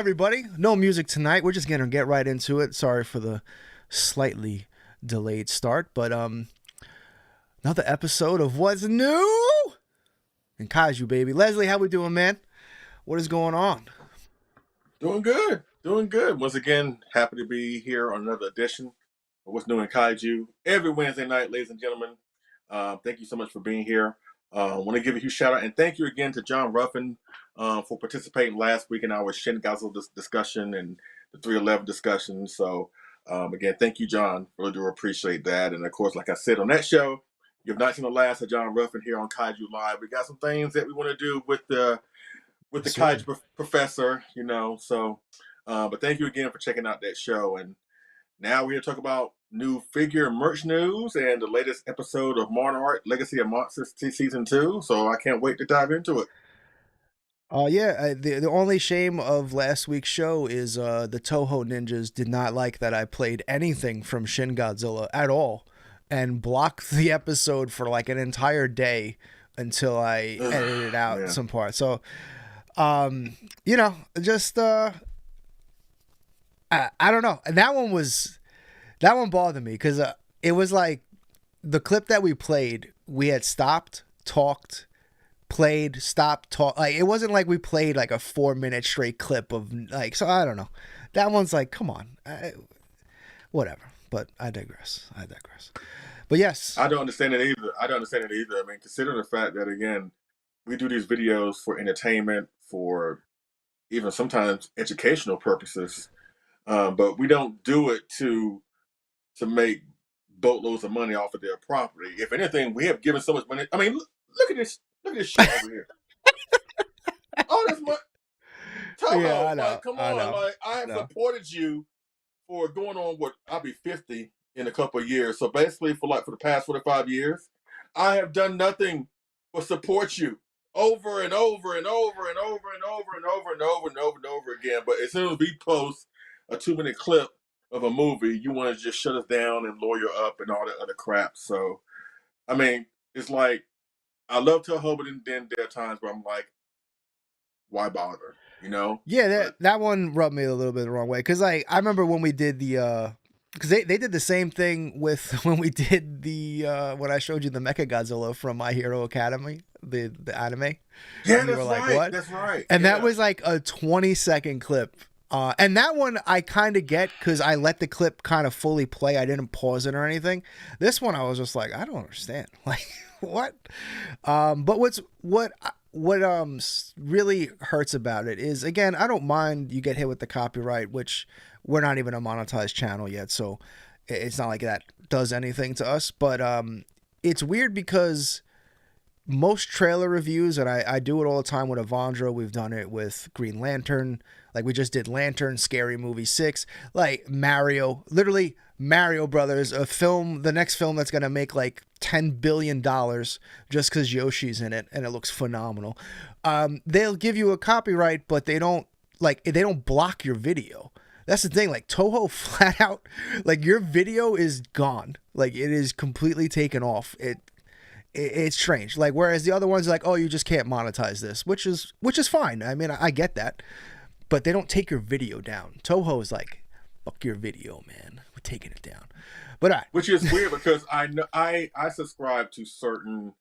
Everybody, no music tonight. We're just gonna get right into it. Sorry for the slightly delayed start, but another episode of What's New in Kaiju, baby. Leslie, how we doing, man? What is going on? Doing good. Doing good. Once again, happy to be here on another edition of What's New in Kaiju every Wednesday night, ladies and gentlemen. Thank you so much for being here. I want to give a huge shout out and thank you again to John Ruffin for participating last week in our Shin Godzilla discussion and the 311 discussion. So, again, thank you, John. Really do appreciate that. And of course, like I said on that show, you've not seen the last of John Ruffin here on Kaiju Live. We got some things that we want to do with the Kaiju professor, you know. So, but thank you again for checking out that show. And now we're here to talk about new figure and merch news and the latest episode of Monarch Legacy of Monsters Season 2. So I can't wait to dive into it. The only shame of last week's show is the Toho ninjas did not like that I played anything from Shin Godzilla at all and blocked the episode for like an entire day until I edited out some parts. So, you know, just I don't know. And that one bothered me because it was like the clip that we played, we had stopped, talked, played, stopped, talk. Like it wasn't like we played like a 4-minute straight clip of like. So I don't know. That one's like, come on, whatever. But I digress. But yes, I don't understand it either. I mean, considering the fact that again, we do these videos for entertainment, for even sometimes educational purposes, but we don't do it to make boatloads of money off of their property. If anything, we have given so much money. I mean, look at this shit over here. All this money. Toho, yeah, I know. Like, come on, like I have supported you for going on what I'll be 50 in a couple of years. So basically, for the past 45 years, I have done nothing but support you over and over and over and over and over and over and over and over and over again. But as soon as we post a 2-minute clip of a movie, you want to just shut us down and lawyer up and all that other crap. So, I mean, it's like, I love Toho, but then there are times where I'm like, why bother? You know? Yeah, that one rubbed me a little bit the wrong way. Cause like, I remember when we did the, cause they did the same thing with when we did the, when I showed you the Mecha-Godzilla from My Hero Academy, the anime. Yeah, that's right. What? That's right. And that was like a 20-second clip. And that one I kind of get because I let the clip kind of fully play. I didn't pause it or anything. This one I was just like, I don't understand. Like, what? But what really hurts about it is, again, I don't mind you get hit with the copyright, which we're not even a monetized channel yet, so it's not like that does anything to us. But it's weird because most trailer reviews, and I do it all the time with Avandra. We've done it with Green Lantern. Like we just did Lantern, Scary Movie 6, like Mario, literally Mario Brothers, a film, the next film that's going to make like $10 billion just because Yoshi's in it and it looks phenomenal. They'll give you a copyright, but they don't block your video. That's the thing. Like Toho flat out, like your video is gone. Like it is completely taken off. It's strange. Like, whereas the other ones are like, oh, you just can't monetize this, which is fine. I mean, I get that, but they don't take your video down. Toho is like, fuck your video, man. We're taking it down. But which is weird because I know I subscribe to certain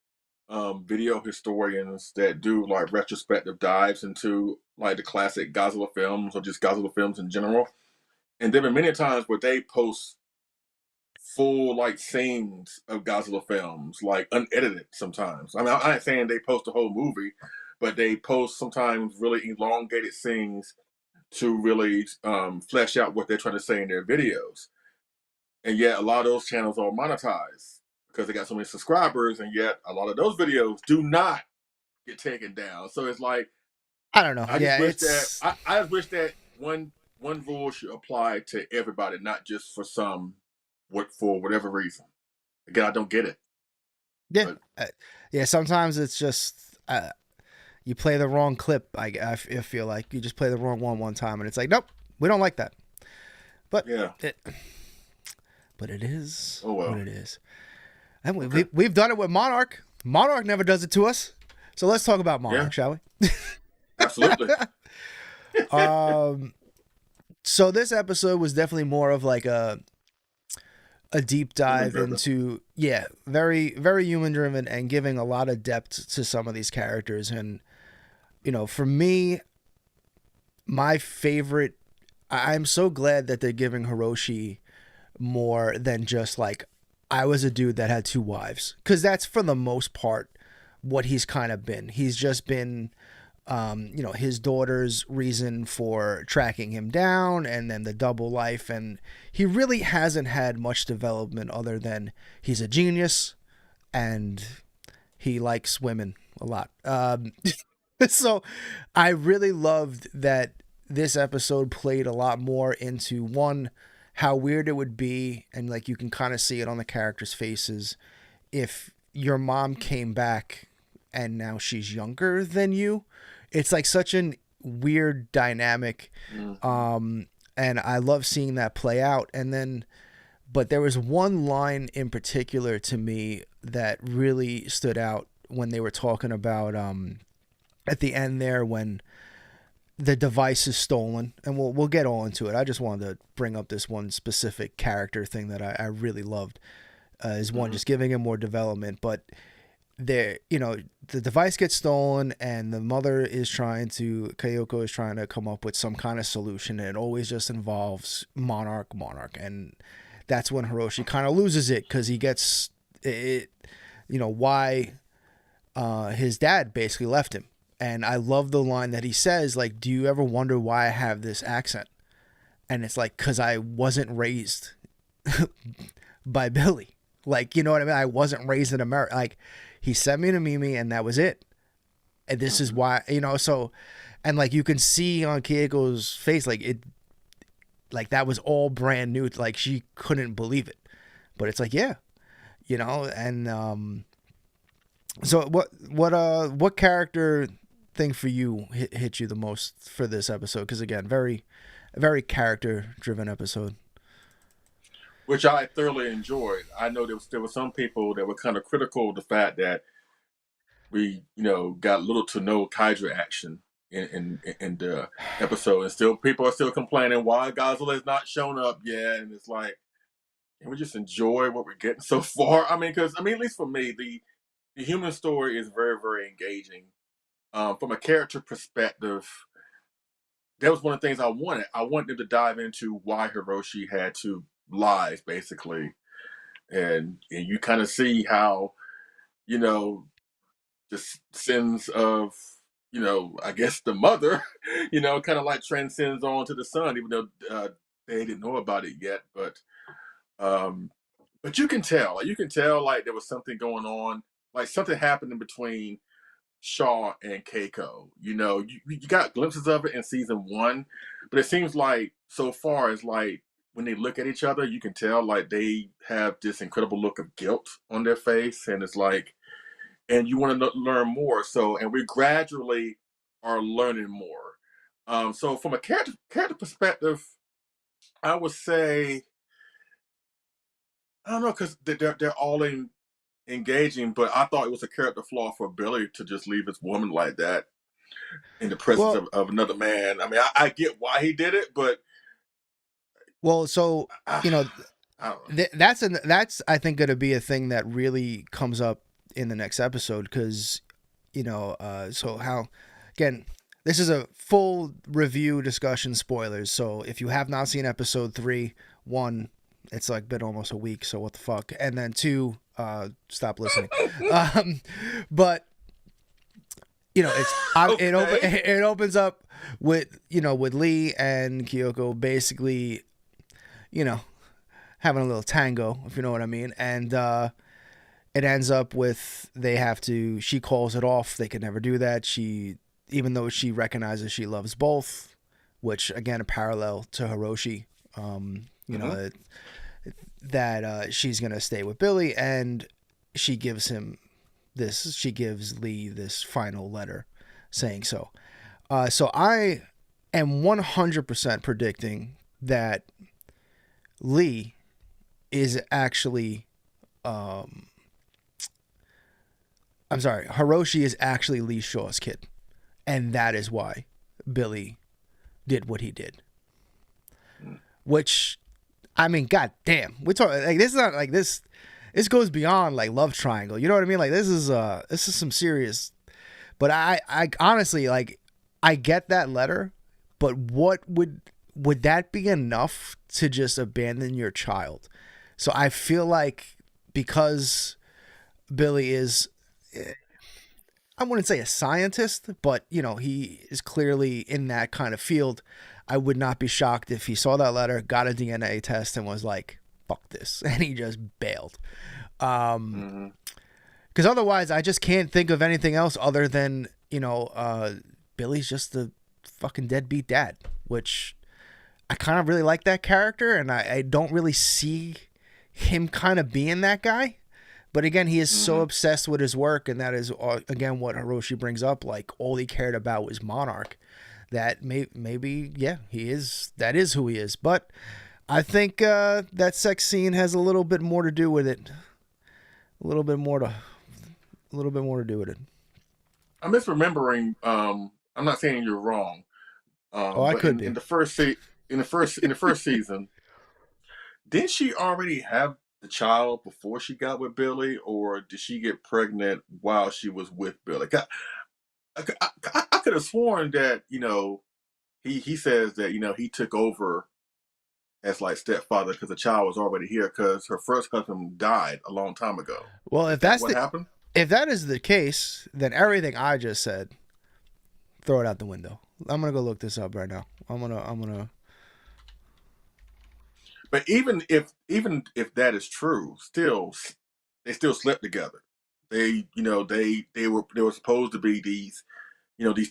video historians that do like retrospective dives into like the classic Godzilla films or just Godzilla films in general. And there have been many times where they post full like scenes of Godzilla films, like unedited sometimes. I mean, I'm not saying they post the whole movie, but they post sometimes really elongated scenes to really flesh out what they're trying to say in their videos. And yet a lot of those channels are monetized because they got so many subscribers, and yet a lot of those videos do not get taken down. So it's like, I don't know. I just wish that one rule should apply to everybody, not just for some, for whatever reason. Again, I don't get it. Yeah, yeah. Sometimes it's just you play the wrong clip. I feel like you just play the wrong one time, and it's like, nope, we don't like that. But yeah, but it is what it is. And we've done it with Monarch. Monarch never does it to us. So let's talk about Monarch, shall we? Absolutely. So this episode was definitely more of like a deep dive Human-driven. into, yeah, very, very human driven and giving a lot of depth to some of these characters. And, you know, for me, my favorite, I'm so glad that they're giving Hiroshi more than just like, I was a dude that had two wives. Because that's for the most part what he's kind of been. He's just been, you know, his daughter's reason for tracking him down, and then the double life. And he really hasn't had much development other than he's a genius and he likes women a lot. So I really loved that this episode played a lot more into, one, how weird it would be, and like you can kind of see it on the characters' faces, if your mom came back and now she's younger than you. It's like such a weird dynamic. And I love seeing that play out. And then, but there was one line in particular to me that really stood out when they were talking about, at the end there, when the device is stolen, and we'll get all into it. I just wanted to bring up this one specific character thing that I really loved, is one, just giving him more development. But there, you know, the device gets stolen, and the mother is Keiko is trying to come up with some kind of solution, and it always just involves Monarch, and that's when Hiroshi kind of loses it, because he gets it, you know, why his dad basically left him. And I love the line that he says, like, do you ever wonder why I have this accent? And it's like, because I wasn't raised by Billy. Like, you know what I mean? I wasn't raised in America. Like, he sent me to Mimi, and that was it. And this is why, you know, so, and like you can see on Keiko's face, like it, like that was all brand new. Like she couldn't believe it. But it's like, yeah, you know, and so what character thing for you hit you the most for this episode? Because again, very character driven episode, which I thoroughly enjoyed. I know there were some people that were kind of critical of the fact that we, you know, got little to no kaiju action in the episode, and still people are still complaining why Godzilla has not shown up yet. And it's like, can we just enjoy what we're getting so far? I mean, because at least for me, the human story is very, very engaging. From a character perspective, that was one of the things I wanted. I wanted them to dive into why Hiroshi had two lives, basically, and you kind of see how, you know, the sins of, you know, I guess the mother, you know, kind of like transcends on to the son, even though they didn't know about it yet. Um, but you can tell, like there was something going on, like something happened in between Shaw and Keiko. You know, you got glimpses of it in season one, but it seems like so far as like when they look at each other, you can tell like they have this incredible look of guilt on their face, and it's like, and you want to learn more. So, and we gradually are learning more. So from a character perspective, I would say, I don't know, because they're all engaging, but I thought it was a character flaw for Billy to just leave his woman like that in the presence well, of another man. I mean, I get why he did it, but so I, you know, I don't know. that's I think going to be a thing that really comes up in the next episode, because you know, so how, again, this is a full review discussion, spoilers. So if you have not seen episode 3, 1, it's like been almost a week, so what the fuck, and then 2, stop listening. But you know, Okay. it opens up with, you know, with Lee and Kyoko basically, you know, having a little tango, if you know what I mean. And it ends up with she calls it off. They could never do that. Even though she recognizes she loves both, which again, a parallel to Hiroshi, you know, that she's going to stay with Billy, and she gives Lee this final letter saying so. So I am 100% predicting that Lee is actually, Hiroshi is actually Lee Shaw's kid. And that is why Billy did what he did. Which, I mean, god damn, we're talking like this is not like this. This goes beyond like love triangle. You know what I mean? Like this is some serious. But I honestly like I get that letter, but what would that be enough to just abandon your child? So I feel like because Billy is, I wouldn't say a scientist, but you know, he is clearly in that kind of field. I would not be shocked if he saw that letter, got a DNA test, and was like, "Fuck this," and he just bailed. Because otherwise, I just can't think of anything else other than Billy's just the fucking deadbeat dad, which I kind of really like that character, and I don't really see him kind of being that guy. But again, he is so obsessed with his work, and that is again what Hiroshi brings up. Like all he cared about was Monarch. That maybe he is. That is who he is. But I think that sex scene has a little bit more to do with it. A little bit more to do with it. I'm misremembering. I'm not saying you're wrong. I could be. In the first season, didn't she already have the child before she got with Billy, or did she get pregnant while she was with Billy? I could have sworn that he says that he took over as like stepfather because the child was already here because her first husband died a long time ago. Well, if that's what happened, if that is the case, then everything I just said, throw it out the window. I'm gonna go look this up right now. I'm gonna. But even if that is true, they still slept together. They were supposed to be these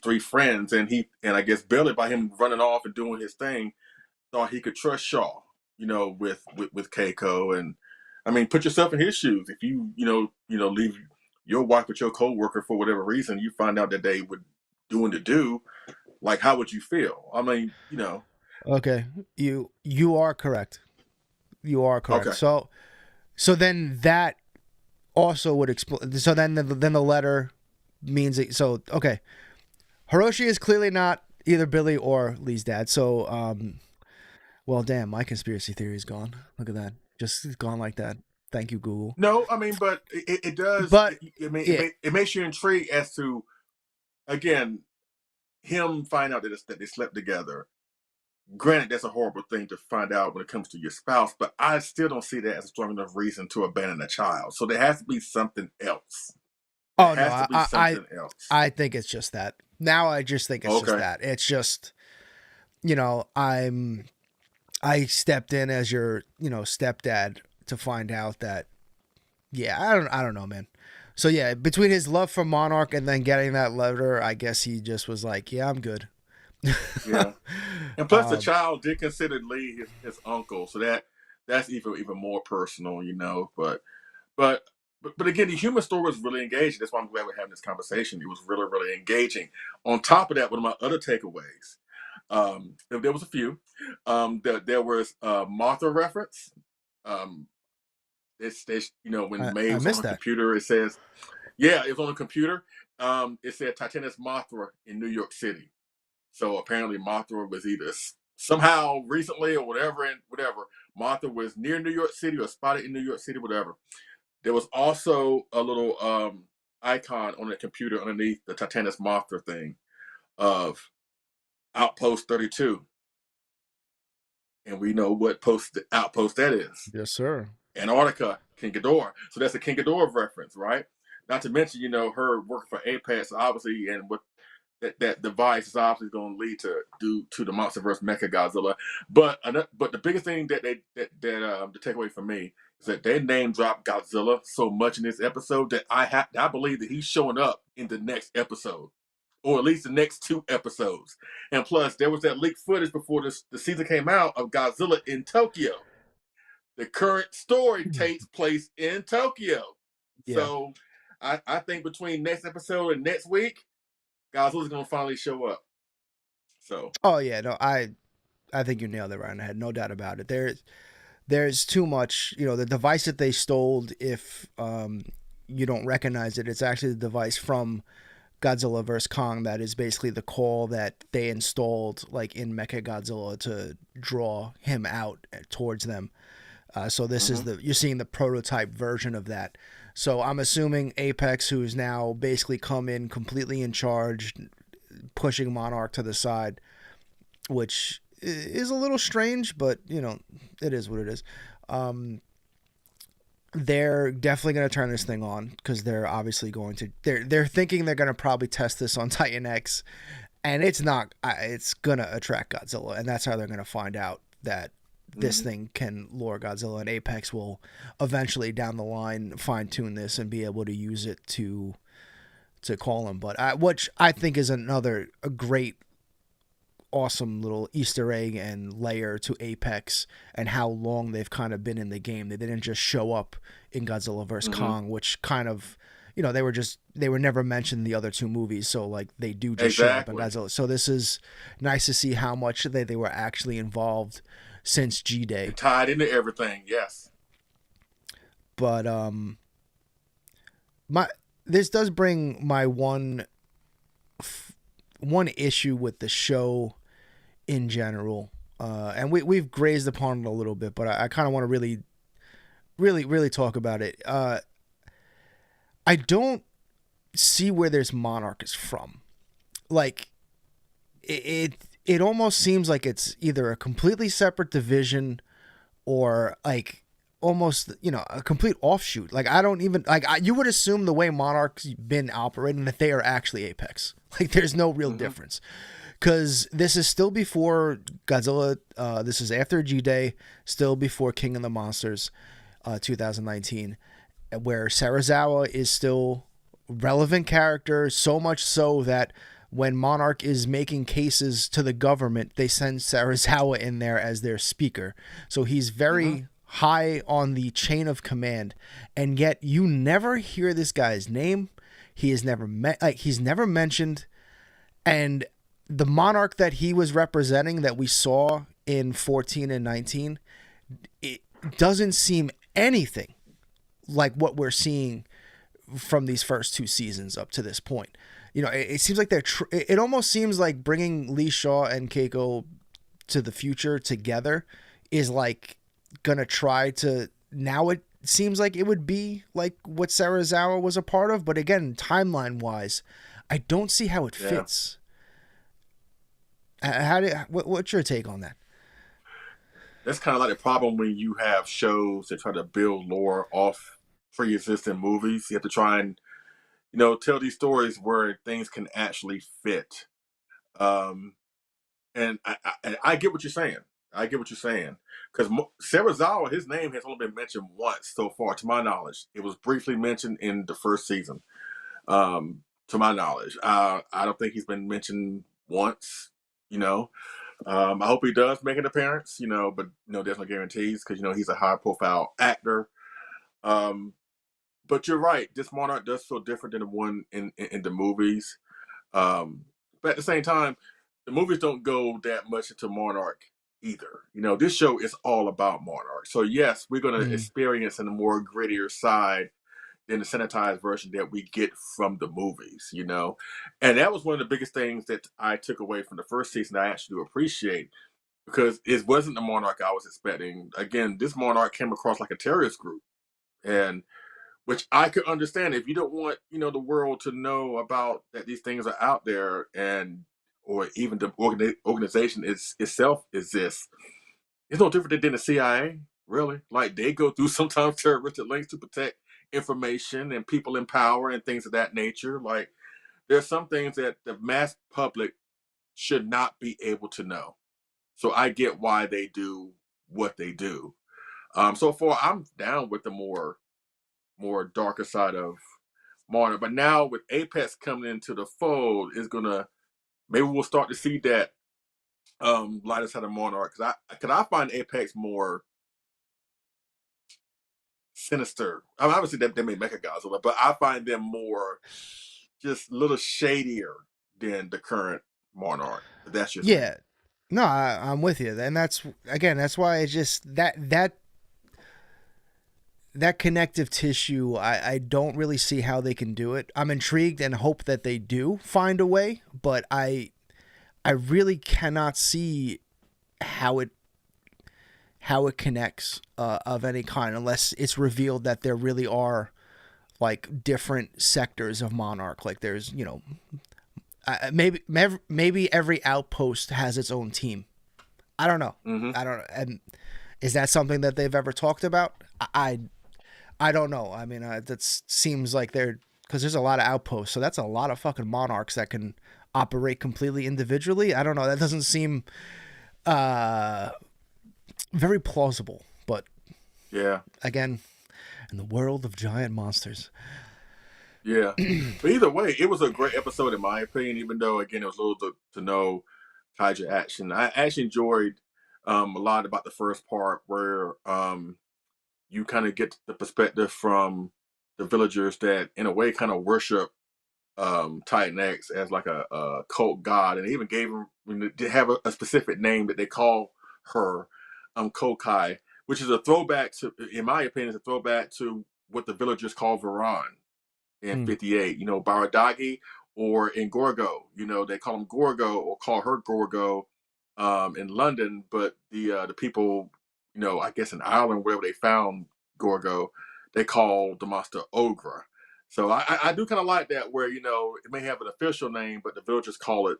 three friends, and I guess Billy, by him running off and doing his thing, thought he could trust Shaw, with Keiko. And I mean, put yourself in his shoes. If you leave your wife with your coworker for whatever reason, you find out that they were doing the do, like how would you feel? I mean, Okay, you are correct. You are correct. Okay. So then that also would explain. So then the letter means it. So okay, Hiroshi is clearly not either Billy or Lee's dad. So well, damn, my conspiracy theory is gone. Look at that, just gone like that. Thank you, Google. No, I mean, but it does. But it makes you intrigued as to, again, him find out that they slept together. Granted, that's a horrible thing to find out when it comes to your spouse, but I still don't see that as a strong enough reason to abandon a child. So there has to be something else. Oh no, I think it's just that. Now I just think it's just that. It's just, I stepped in as your, stepdad to find out that, I don't know, man. So yeah, between his love for Monarch and then getting that letter, I guess he just was like, yeah, I'm good. Yeah, and plus the child did consider Lee his uncle, so that's even more personal, But again, the human story was really engaging. That's why I'm glad we're having this conversation. It was really, really engaging. On top of that, one of my other takeaways, there was a few. There was a Mothra reference. When May was on the computer, it says, yeah, it was on the computer. It said Titanis Mothra in New York City. So apparently Mothra was either somehow recently or whatever, Mothra was near New York City or spotted in New York City, whatever. There was also a little icon on the computer underneath the Titanis Mothra thing of Outpost 32. And we know what outpost that is. Yes, sir. Antarctica, King Ghidorah. So that's a King Ghidorah reference, right? Not to mention, her work for Apex, obviously, and what that device is obviously going to lead to the MonsterVerse Mecha-Godzilla. But the biggest thing that to take away from me is that they name dropped Godzilla so much in this episode that I believe that he's showing up in the next episode, or at least the next two episodes. And plus, there was that leaked footage before the season came out of Godzilla in Tokyo. The current story takes place in Tokyo. Yeah. So I think between next episode and next week, Godzilla's gonna finally show up. So. Oh yeah, no, I think you nailed it right on the head. No doubt about it. There's too much. The device that they stole, if you don't recognize it, it's actually the device from Godzilla vs Kong that is basically the call that they installed like in Mechagodzilla to draw him out towards them. So this is you're seeing the prototype version of that. So I'm assuming Apex, who is now basically come in completely in charge, pushing Monarch to the side, which is a little strange, but you know, it is what it is. They're definitely going to turn this thing on because they're obviously going to. They're thinking they're going to probably test this on Titan X, and it's not. It's going to attract Godzilla, and that's how they're going to find out that this thing can lure Godzilla, and Apex will eventually down the line fine tune this and be able to use it to call him. But which I think is a great, awesome little Easter egg and layer to Apex and how long they've kind of been in the game. They didn't just show up in Godzilla vs Kong, which kind of, you know, they were never mentioned in the other two movies, so like they do just show up in Godzilla. So this is nice to see how much they were actually involved since G-Day. Tied into everything, yes. But this does bring my one issue with the show in general, and we've grazed upon it a little bit, but I kind of want to really talk about it. I don't see where this Monarch is from. Like, it almost seems like it's either a completely separate division or like almost, you know, a complete offshoot. Like, I don't even you would assume the way Monarch's been operating that they are actually Apex. Like, there's no real difference. Because this is still before Godzilla. This is after G-Day, still before King of the Monsters, 2019, where Serizawa is still relevant character, so much so that when Monarch is making cases to the government, they send Serizawa in there as their speaker. So he's very high on the chain of command, and yet you never hear this guy's name. He is never he's never mentioned, and the Monarch that he was representing that we saw in 14 and 19, it doesn't seem anything like what we're seeing from these first two seasons up to this point. You know, it seems like it almost seems like bringing Lee Shaw and Keiko to the future together is like gonna try to, now it seems like it would be like what Serizawa was a part of, but again, timeline wise, I don't see how it fits. What's your take on that? That's kind of like the problem when you have shows that try to build lore off pre-existing movies. You have to try and, you know, tell these stories where things can actually fit. And I get what you're saying. I get what you're saying. Because Serizawa, his name has only been mentioned once so far, to my knowledge. It was briefly mentioned in the first season, to my knowledge. I don't think he's been mentioned once, you know. I hope he does make an appearance, you know, but, you know, there's no guarantees because, you know, he's a high-profile actor. But you're right. This Monarch does feel different than the one in the movies. But at the same time, the movies don't go that much into Monarch either. You know, this show is all about Monarch. So yes, we're going to experience in a more grittier side than the sanitized version that we get from the movies, you know? And that was one of the biggest things that I took away from the first season that I actually do appreciate, because it wasn't the Monarch I was expecting. Again, this Monarch came across like a terrorist group, and which I could understand. If you don't want, you know, the world to know about that these things are out there, and or even the organization itself exists, it's no different than the CIA, really. Like, they go through sometimes terroristic lengths to protect information and people in power and things of that nature. Like, there's some things that the mass public should not be able to know. So I get why they do what they do. So far, I'm down with the more darker side of Monarch. But now with Apex coming into the fold, is gonna, maybe we'll start to see that lighter side of Monarch. Because I find Apex more sinister. I mean, obviously they made Mechagodzilla, but I find them more just a little shadier than the current Monarch. If that's your thing. No, I'm with you, and that's why it's just that that connective tissue, I don't really see how they can do it. I'm intrigued and hope that they do find a way, but I really cannot see how it connects of any kind unless it's revealed that there really are like different sectors of Monarch. Like there's, maybe every outpost has its own team. I don't know. Mm-hmm. I don't know. And is that something that they've ever talked about? I don't know. I mean, that seems like because there's a lot of outposts, so that's a lot of fucking monarchs that can operate completely individually. I don't know. That doesn't seem very plausible. But Yeah. again, in the world of giant monsters. Yeah. But either way, it was a great episode in my opinion, even though, again, it was a little to no kaiju action. I actually enjoyed a lot about the first part where you kind of get the perspective from the villagers that, in a way, kind of worship Titan X as like a cult god, and they even gave him to have a specific name that they call her, Kokai, which is a throwback to, in my opinion, is a throwback to what the villagers call Varan in 58. Baradagi, or in Gorgo, they call him Gorgo or call her Gorgo in London, but the people, I guess in Ireland, wherever they found Gorgo, they call the monster Ogre. So I do kind of like that, where it may have an official name, but the villagers call it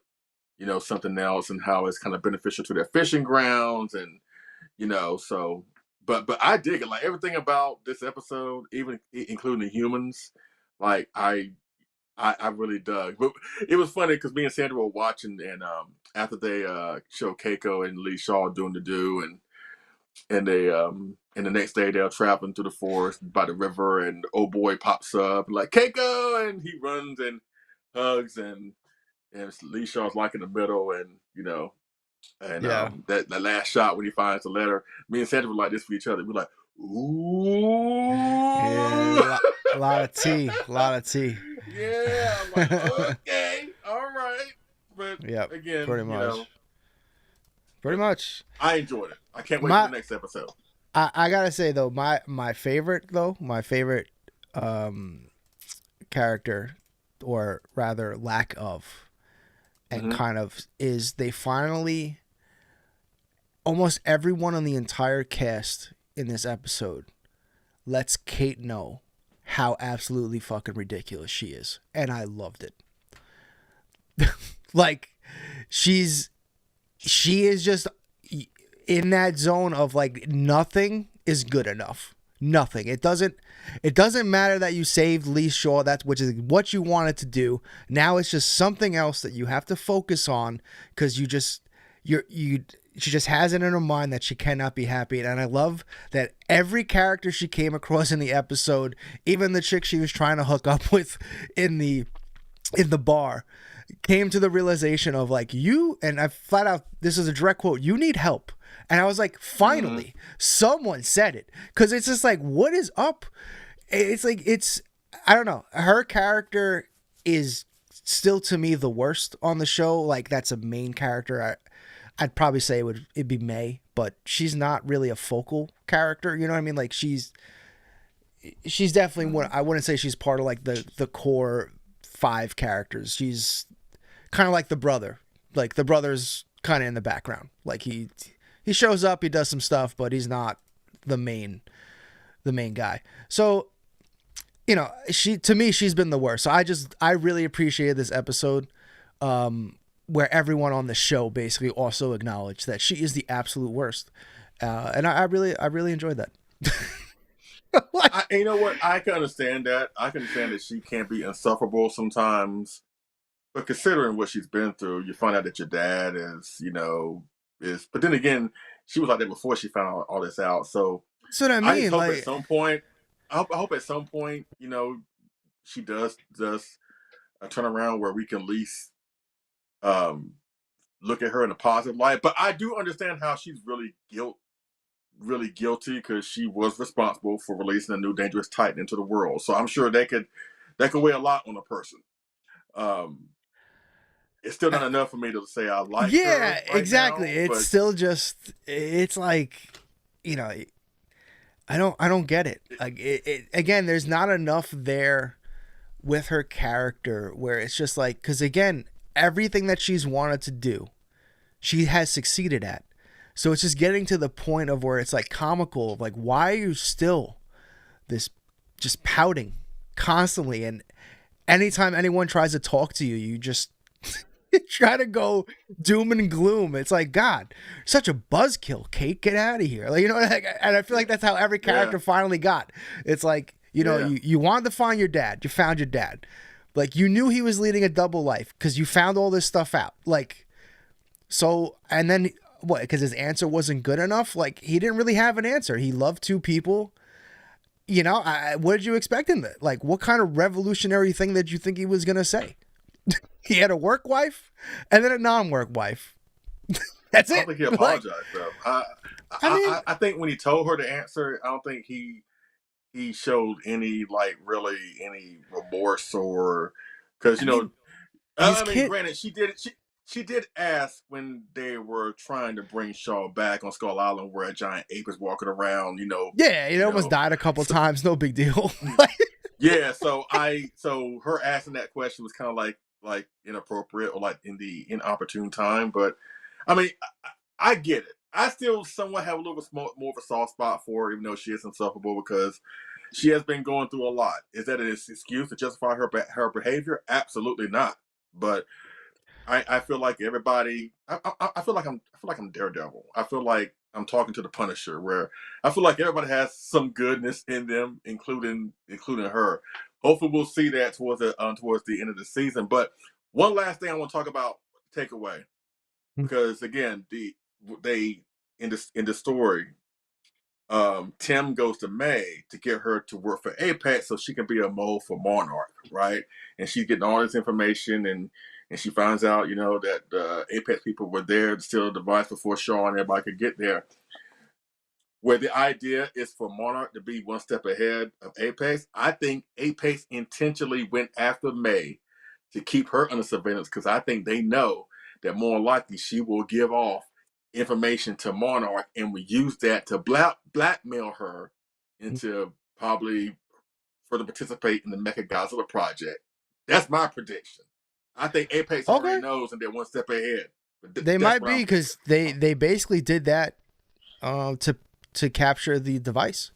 something else, and how it's kind of beneficial to their fishing grounds, and so. But I dig it, like everything about this episode, even including the humans. Like I really dug. But it was funny because me and Sandra were watching, and after they show Keiko and Lee Shaw doing the do, and they and the next day they're traveling through the forest by the river, and old boy pops up like Keiko, and he runs and hugs, and Lee Shaw's like in the middle, and and Yeah. that last shot when he finds the letter, me and Sandra were like this for each other. We're like, ooh, Yeah. A lot of tea. A lot of tea. yeah. I'm like, okay, all right, but Yep. again, Pretty much. Pretty much. I enjoyed it. I can't wait for the next episode. I gotta say though, my favorite character, or rather lack of, and kind of, is they finally, almost everyone on the entire cast in this episode lets Kate know how absolutely fucking ridiculous she is, and I loved it. Like, she is just in that zone of like, nothing is good enough. Nothing. It doesn't matter that you saved Lee Shaw, which is what you wanted to do. Now it's just something else that you have to focus on, because she just has it in her mind that she cannot be happy. And I love that every character she came across in the episode, even the chick she was trying to hook up with in the bar, came to the realization of like, and I flat out, this is a direct quote, you need help. And I was like, finally, someone said it. Because it's just like, what is up? It's like, I don't know. Her character is still, to me, the worst on the show. Like, that's a main character. I'd probably say it'd be May, but she's not really a focal character. You know what I mean? Like, she's definitely one. I wouldn't say she's part of like the core 5 characters. She's kind of like the brother. Like, the brother's kind of in the background. Like, he shows up, he does some stuff, but he's not the main guy. So, to me, she's been the worst. So I really appreciated this episode, where everyone on the show basically also acknowledged that she is the absolute worst. And I really enjoyed that. You know what? I can understand that. I can understand that she can be insufferable sometimes. But considering what she's been through, you find out that your dad is. But then again, she was like that before she found all this out. So what I mean. I just hope like, at some point, I hope at some point, she does a turnaround where we can at least look at her in a positive light. But I do understand how she's really guilty, because she was responsible for releasing a new dangerous Titan into the world. So I'm sure that could weigh a lot on a person. It's still not enough for me to say I like her. Yeah, Right exactly. now, it's still just, it's like, I don't get it. Like again, there's not enough there with her character where it's just like, because again, everything that she's wanted to do, she has succeeded at. So it's just getting to the point of where it's like comical, like, why are you still this just pouting constantly? And anytime anyone tries to talk to you, you just try to go doom and gloom. It's like, God, such a buzzkill, Kate, get out of here. Like, you know, like, and I feel like that's how every character finally got. It's like, you know, you wanted to find your dad. You found your dad. Like, you knew he was leading a double life because you found all this stuff out. Like, so, and then what? Because his answer wasn't good enough? Like, he didn't really have an answer. He loved two people. You know, what did you expect him to? Like, what kind of revolutionary thing did you think he was going to say? He had a work wife and then a non-work wife. That's it. I don't think he apologized, though. I think when he told her the answer, I don't think he showed any, like, really any remorse or, because, you know, I mean, granted, she did ask when they were trying to bring Shaw back on Skull Island, where a giant ape was walking around, you know. Yeah, he almost died a couple times. No big deal. Yeah, so her asking that question was kind of like inappropriate or like in the inopportune time. But I mean, I get it. I still somewhat have a little bit more of a soft spot for her, even though she is insufferable, because she has been going through a lot. Is that an excuse to justify her behavior? Absolutely not. But I feel like everybody. I feel like I'm Daredevil. I feel like I'm talking to the Punisher, where I feel like everybody has some goodness in them, including her. Hopefully, we'll see that towards the end of the season. But one last thing I want to talk about, takeaway, because again, they in the story, Tim goes to May to get her to work for Apex so she can be a mole for Monarch, right? And she's getting all this information, and she finds out, you know, that Apex people were there to steal a device before Shaw and everybody could get there. Where the idea is for Monarch to be one step ahead of Apex, I think Apex intentionally went after May to keep her under surveillance, because I think they know that more likely she will give off information to Monarch, and we use that to blackmail her into probably further participate in the Mecha-Godzilla project. That's my prediction. I think Apex already knows, and they're one step ahead. They might be, because they basically did that to capture the device.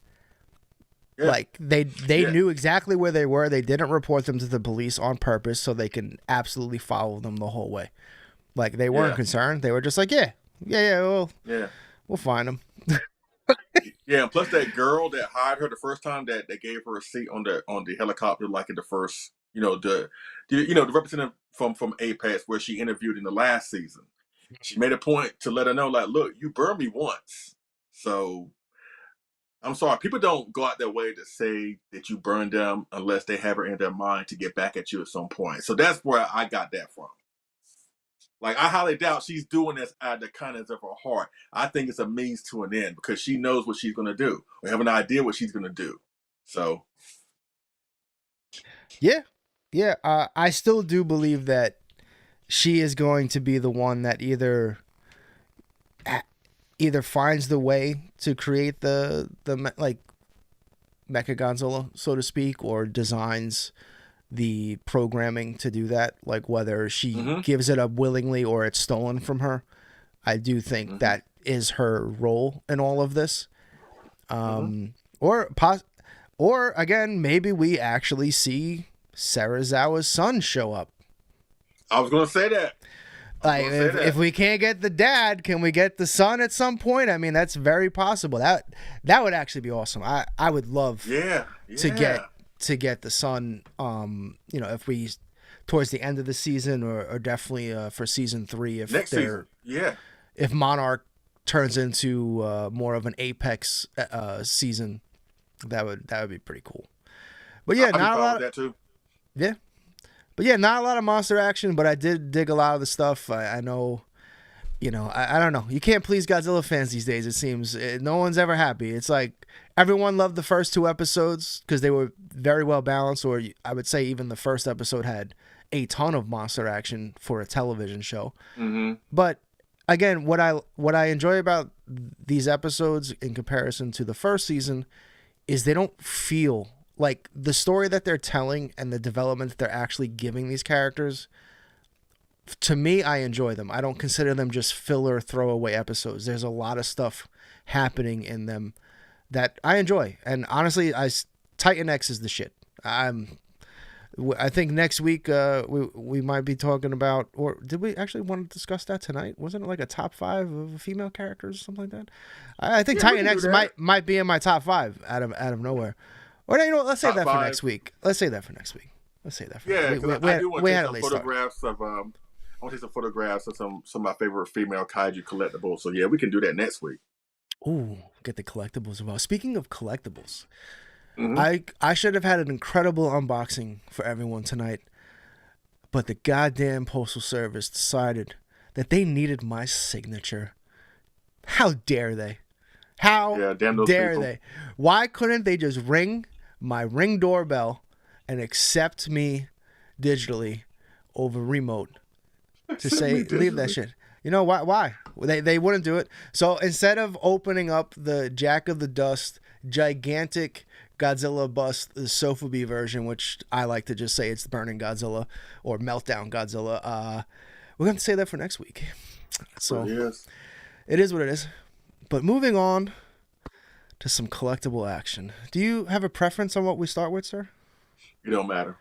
Yeah. Like they knew exactly where they were. They didn't report them to the police on purpose so they can absolutely follow them the whole way. Like, they weren't concerned. They were just like, we'll find them. Yeah, and plus that girl that hired her the first time, that they gave her a seat on the helicopter, like in the first, the representative from Apex, where she interviewed in the last season. She made a point to let her know, like, look, you burned me once, so I'm sorry. People don't go out their way to say that you burned them unless they have it in their mind to get back at you at some point. So that's where I got that from. Like, I highly doubt she's doing this out of the kindness of her heart. I think it's a means to an end, because she knows what she's going to do, or have an idea what she's going to do. So, yeah. I still do believe that she is going to be the one that either finds the way to create the like Mechagodzilla, so to speak, or designs the programming to do that, like whether she gives it up willingly or it's stolen from her. I do think that is her role in all of this. Or again, maybe we actually see Serizawa's son show up. I was going to say that. Like, if we can't get the dad, can we get the son at some point? I mean, that's very possible. That would actually be awesome. I would love to get the son, if we towards the end of the season, or definitely for season 3, if next season. If Monarch turns into more of an Apex season, that would be pretty cool. But yeah, not a lot of that too. Yeah. But yeah, not a lot of monster action, but I did dig a lot of the stuff. I know, I don't know. You can't please Godzilla fans these days, it seems. No one's ever happy. It's like everyone loved the first 2 episodes because they were very well balanced, or I would say even the first episode had a ton of monster action for a television show. But again, what I enjoy about these episodes in comparison to the first season is they don't feel like the story that they're telling and the development that they're actually giving these characters. To me, I enjoy them. I don't consider them just filler throwaway episodes. There's a lot of stuff happening in them that I enjoy. And honestly, Titan X is the shit. I think next week we might be talking about, or did we actually want to discuss that tonight? Wasn't it like a top 5 of female characters or something like that? I think Titan X might be in my top 5 out of nowhere. Or you know what? Let's save that for next week. Let's save that for next week. Yeah, because I do want to take some photographs of I want to take some photographs of some of my favorite female kaiju collectibles. So yeah, we can do that next week. Ooh, get the collectibles involved. Speaking of collectibles, I should have had an incredible unboxing for everyone tonight, but the goddamn Postal Service decided that they needed my signature. How dare they? How dare they? Why couldn't they just ring my Ring doorbell and accept me digitally over remote to say, leave that shit? You know why? Why? They wouldn't do it. So instead of opening up the Jack of the Dust gigantic Godzilla bust, the Sofubi version, which I like to just say it's the Burning Godzilla or Meltdown Godzilla, we're going to say that for next week. So it is what it is. But moving on to some collectible action. Do you have a preference on what we start with, sir? It don't matter.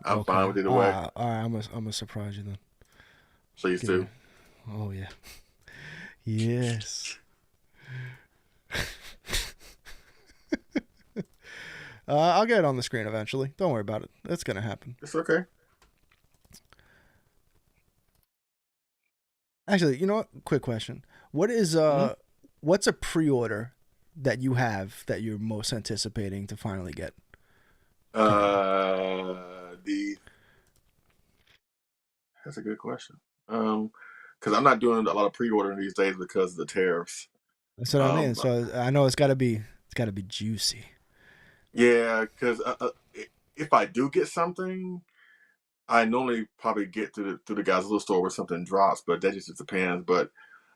I'm fine with either way. All right, I'm gonna surprise you then. Please do. Oh yeah. Yes. I'll get it on the screen eventually. Don't worry about it. It's gonna happen. It's okay. Actually, you know what? Quick question. What is what's a pre-order that you have that you're most anticipating to finally get? That's a good question. Because I'm not doing a lot of pre-ordering these days because of the tariffs. That's what I mean. So I know it's gotta be juicy. Yeah, because if I do get something, I normally probably get through the Godzilla store where something drops, but that just depends. But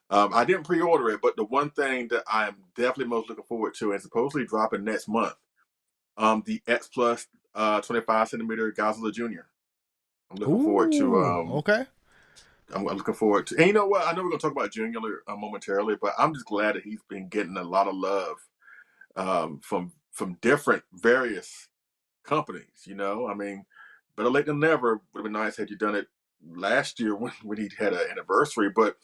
I didn't pre-order it, but the one thing that I'm definitely most looking forward to, and supposedly dropping next month, the X Plus 25 centimeter Godzilla Jr. I'm looking forward to. Okay. I'm looking forward to, and you know what? I know we're gonna talk about Junior momentarily, but I'm just glad that he's been getting a lot of love from different various companies. You know, I mean, better late than never. Would have been nice had you done it last year when he had an anniversary, but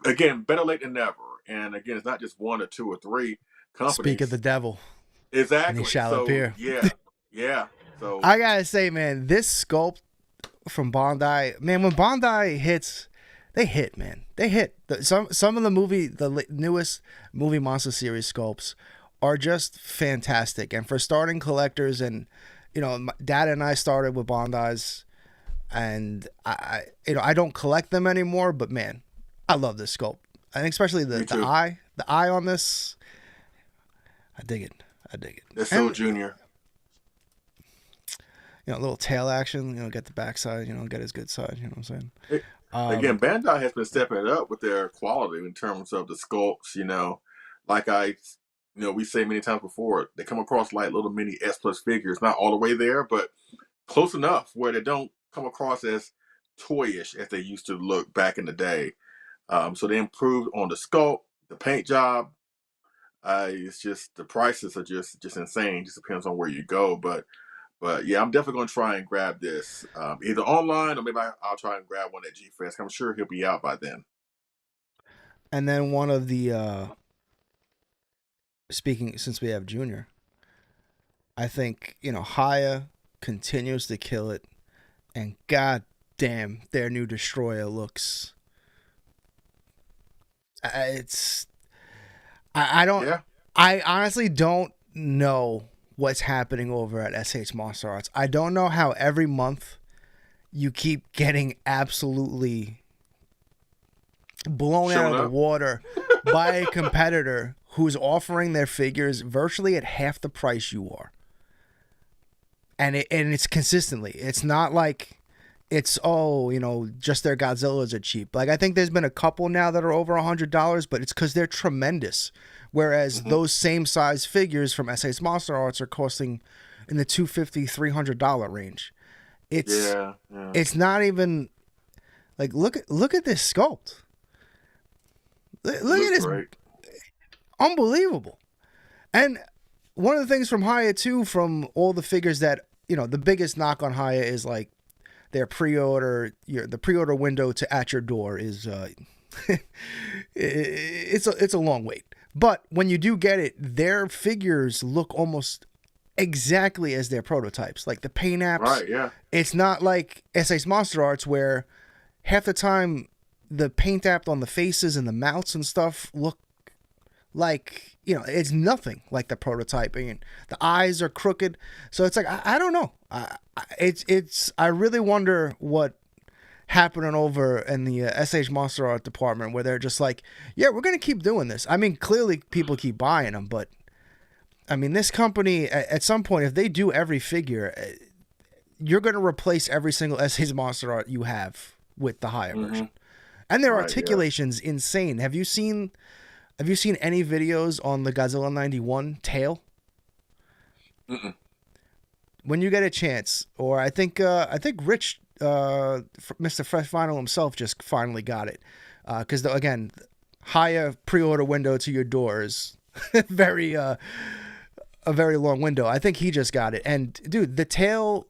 again, better late than never. And again, it's not just 1 or 2 or 3 companies. Speak of the devil. Exactly. And he shall appear. Yeah. So I gotta say, man, this sculpt from Bandai, man, when Bandai hits, they hit, man. They hit. Some of the newest Movie Monster Series sculpts are just fantastic. And for starting collectors, and you know, my dad and I started with Bandai's, and I don't collect them anymore, but man, I love this sculpt. And especially the eye on this. I dig it. That's so Junior. You know, a little tail action, you know, get the backside, you know, get his good side, you know what I'm saying? Again, Bandai has been stepping it up with their quality in terms of the sculpts, you know. Like we say many times before, they come across like little mini S Plus figures, not all the way there, but close enough where they don't come across as toyish as they used to look back in the day. So they improved on the sculpt, the paint job. It's just the prices are just insane. Just depends on where you go, but yeah, I'm definitely going to try and grab this either online or maybe I'll try and grab one at G-Fest. I'm sure he'll be out by then. And then one of the speaking, since we have Junior, I think, you know, Hiya continues to kill it, and god damn, their new Destroyer looks. I honestly don't know what's happening over at SH MonsterArts. I don't know how every month you keep getting absolutely blown out of the water by a competitor who's offering their figures virtually at half the price you are. And it's consistently. It's not like, it's just their Godzillas are cheap. Like I think there's been a couple now that are over $100, but it's because they're tremendous. Whereas those same size figures from SH Monster Arts are costing in the $250-$300 range. Yeah. It's not even like look at this sculpt. Look at this, great. unbelievable. And one of the things from Hiya too, from all the figures that the biggest knock on Hiya is like their pre-order. The pre-order window to at your door is it's a long wait. But when you do get it, their figures look almost exactly as their prototypes. Like the paint apps. Right, yeah. It's not like SH Monster Arts where half the time the paint app on the faces and the mouths and stuff look like, it's nothing like the prototype. I mean, the eyes are crooked. So it's like, I don't know. I really wonder what happening over in the SH Monster Art department where they're just like, yeah, we're going to keep doing this. I mean, clearly people keep buying them, but I mean, this company at some point, if they do every figure, you're going to replace every single SH Monster Art you have with the Hiya version. And their articulation's insane. Have you seen any videos on the Godzilla 91 tail? When you get a chance, or I think Rich, Mr. Fresh Vinyl himself just finally got it. Because again, Hiya pre-order window to your door is a very long window. I think he just got it. And dude, the tail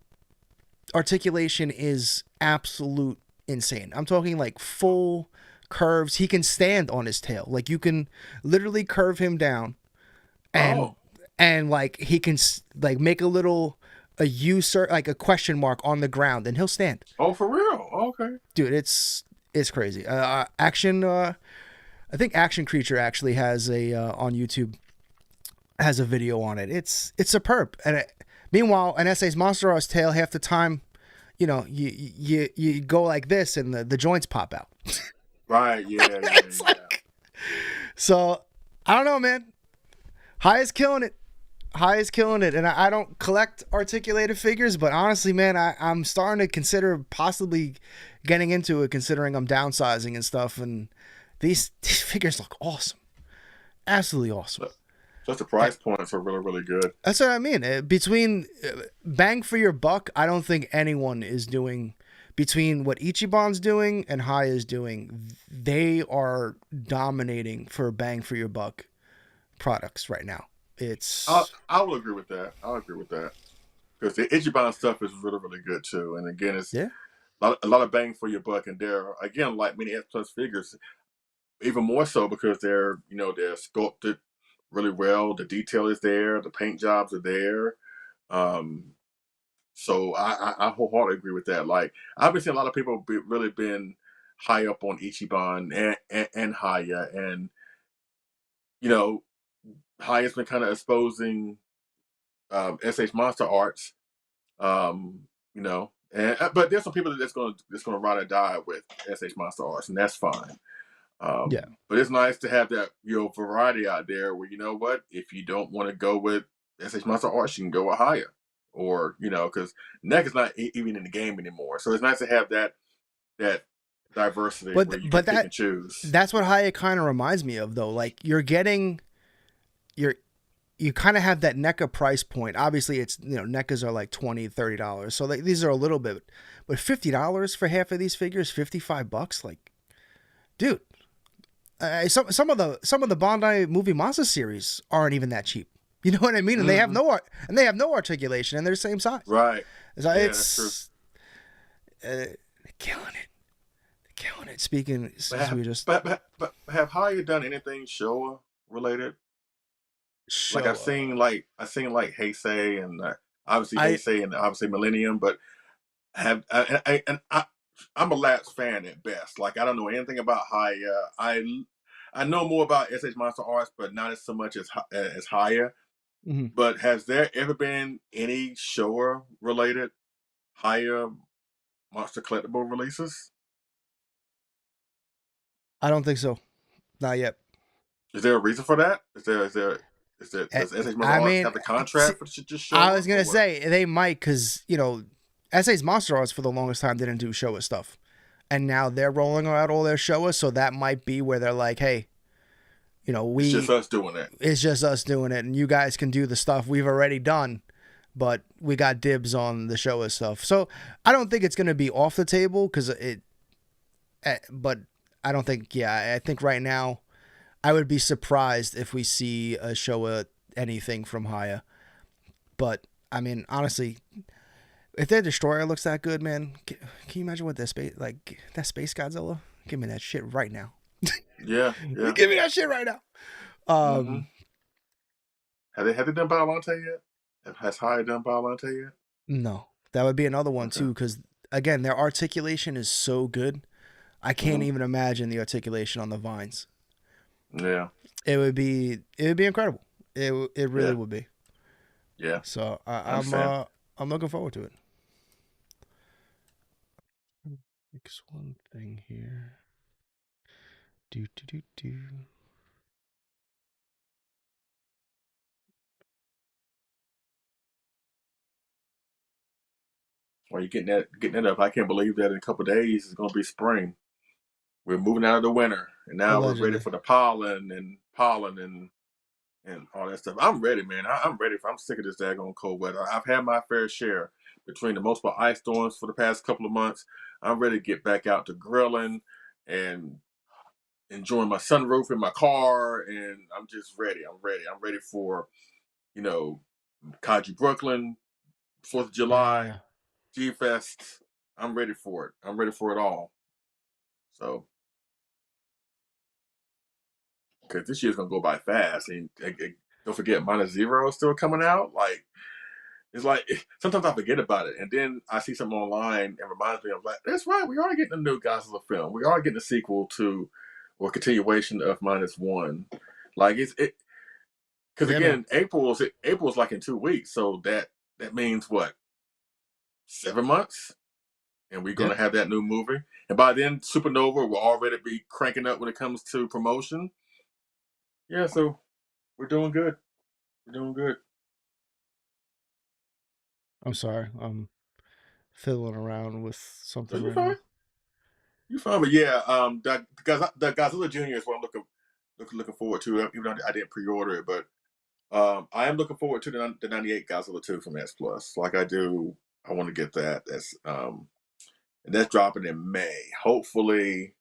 articulation is absolute insane. I'm talking like full curves. He can stand on his tail. Like you can literally curve him down and like he can like make a U, like a question mark on the ground, and he'll stand. Oh, for real? Okay. Dude, it's crazy. Action, I think Action Creature actually has on YouTube has a video on it. It's superb. And meanwhile, an SA's Monster Arts tail, half the time, you go like this and the joints pop out. Right, yeah. It's like, so I don't know, man. Hiya's killing it. And I don't collect articulated figures, but honestly, man, I'm starting to consider possibly getting into it, considering I'm downsizing and stuff. And these figures look awesome, absolutely awesome. Just the price points are really, really good. That's what I mean. Between bang for your buck, I don't think anyone is doing. Between what Ichiban's doing and Hiya's doing, they are dominating for bang for your buck products right now. I will agree with that. Because the Ichiban stuff is really, really good too. And again, it's a lot of bang for your buck. And they're, again, like many S Plus figures, even more so because they're sculpted really well. The detail is there. The paint jobs are there. So I wholeheartedly agree with that. Like I've been seeing a lot of people really been high up on Ichiban and Hiya, and Hiya's been kind of exposing SH Monster Arts, and but there's some people that's gonna ride or die with SH Monster Arts, and that's fine. But it's nice to have that variety out there where if you don't want to go with SH Monster Arts, you can go with Hiya, or because NEC is not even in the game anymore, so it's nice to have that diversity where you can pick and choose. That's what Hiya kind of reminds me of, though. Like you kind of have that NECA price point. Obviously, it's NECAs are like $20-$30, so these are a little bit, but $50 for half of these figures, $55, like, dude. Some of the Bandai Movie Monster Series aren't even that cheap. You know what I mean? And they have no articulation, and they're the same size. Right. So it's they're killing it. Speaking, but have Hiya done anything Showa related? Like I've seen like Heisei and obviously Heisei and obviously Millennium, but I'm a lapsed fan at best. Like I don't know anything about Hiya. I know more about SH Monster Arts, but not as so much as Hiya. Mm-hmm. But has there ever been any Showa related Hiya monster collectible releases? I don't think so. Not yet. Is there a reason for that? Does SH Monster Arts have the contract for just Showa? I was gonna say they might, because SA's MonsterArts for the longest time didn't do Showa stuff. And now they're rolling out all their Showa, so that might be where they're like, hey, you know, it's just us doing it. It's just us doing it, and you guys can do the stuff we've already done, but we got dibs on the Showa stuff. So I don't think it's going to be off the table but I don't think, I think right now I would be surprised if we see a Showa anything from Hiya. But I mean, honestly, if their Destroyer looks that good, man, can you imagine what that space Godzilla? Give me that shit right now. Yeah. Give me that shit right now. Have they done Biollante yet? Has Hiya done Biollante yet? No, that would be another one too, because again, their articulation is so good. I can't even imagine the articulation on the vines. Yeah, it would be incredible. It really would be. Yeah. So I'm looking forward to it. Fix one thing here. Do. While you're getting that up, I can't believe that in a couple of days it's going to be spring. We're moving out of the winter, and now we're ready for the pollen and all that stuff. I'm ready, man. I'm ready. I'm sick of this daggone cold weather. I've had my fair share between the multiple ice storms for the past couple of months. I'm ready to get back out to grilling and enjoying my sunroof in my car, and I'm just ready. I'm ready for, Kaiju Brooklyn, 4th of July, G-Fest. I'm ready for it. I'm ready for it all. So, because this year's going to go by fast. And don't forget, -Zero is still coming out. Like, it's like, sometimes I forget about it. And then I see something online and reminds me, I'm like, that's right, we are getting a new Godzilla film. We are getting a sequel to, or continuation of -One. Like, because again, April's like in 2 weeks. So that means what? 7 months? And we're going to have that new movie. And by then, Supernova will already be cranking up when it comes to promotion. Yeah, so we're doing good. We're doing good. I'm sorry. I'm fiddling around with something right now. You're fine. But yeah, the Godzilla Jr. is what I'm looking forward to. Even though I didn't pre-order it, but I am looking forward to the 98 Godzilla 2 from S Plus. Like I do, I want to get that. That's dropping in May. Hopefully,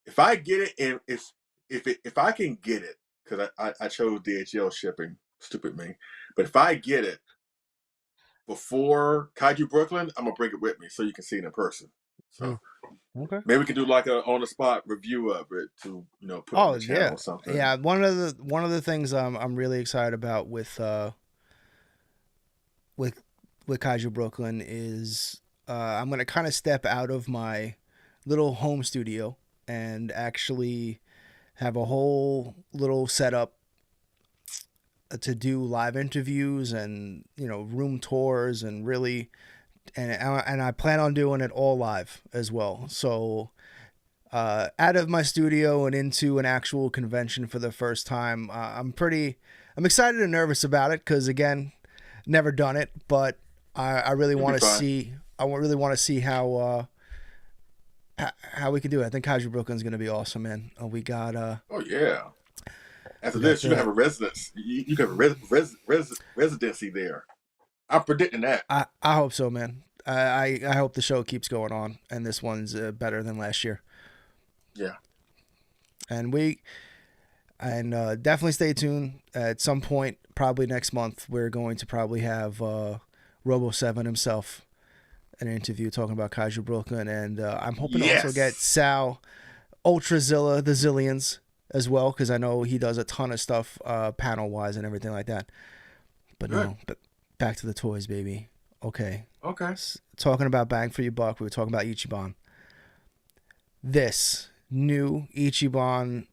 if I get it, and if I can get it, because I chose DHL shipping, stupid me. But if I get it before Kaiju Brooklyn, I'm gonna bring it with me so you can see it in person. So maybe we can do like a on the spot review of it to put on the channel or something. Yeah, one of the things I'm really excited about with Kaiju Brooklyn is I'm gonna kind of step out of my little home studio and actually have a whole little setup to do live interviews and room tours and really and I plan on doing it all live as well. So out of my studio and into an actual convention for the first time, I'm excited and nervous about it because again, never done it, but I really want to see. I really want to see how we can do it. I think Kaiju Brooklyn's gonna be awesome, man. We got oh yeah. After this, you can have a residence. You can have a residency there. I'm predicting that. I hope so, man. I hope the show keeps going on, and this one's better than last year. Yeah. And definitely stay tuned. At some point, probably next month, we're going to probably have Robo7 himself an interview talking about Kaiju Brooklyn, and I'm hoping to also get Sal Ultrazilla the Zillions as well, because I know he does a ton of stuff panel wise and everything like that. But but back to the toys, baby. Okay. Talking about bang for your buck, we were talking about Ichiban. This new Ichiban,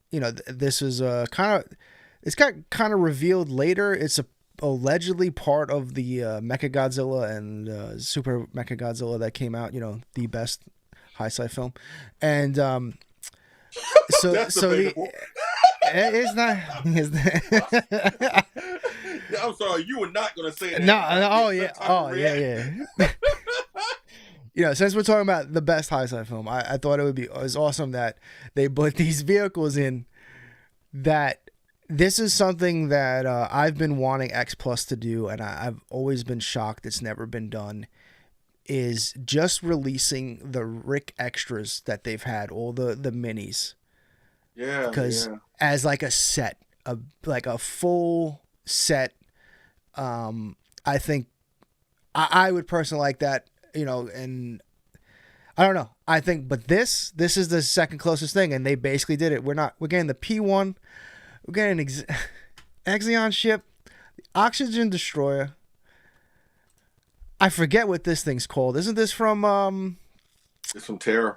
this is it's got kind of revealed later. It's allegedly part of the Mecha-Godzilla and Super Mecha-Godzilla that came out, the best high-sci film. And it's not. I'm sorry, you were not gonna say that. No. Oh yeah. You know, since we're talking about the best hindsight film, I thought it was awesome that they put these vehicles in. That this is something that I've been wanting X Plus to do, and I've always been shocked it's never been done. Is just releasing the Rick extras that they've had, all the minis. Yeah, because as like a set, like a full set. I think I would personally like that, you know, and I don't know. I think, but this is the second closest thing, and they basically did it. We're getting the P1, we're getting an Axion ship, the Oxygen Destroyer. I forget what this thing's called. Isn't this from? It's from Terra.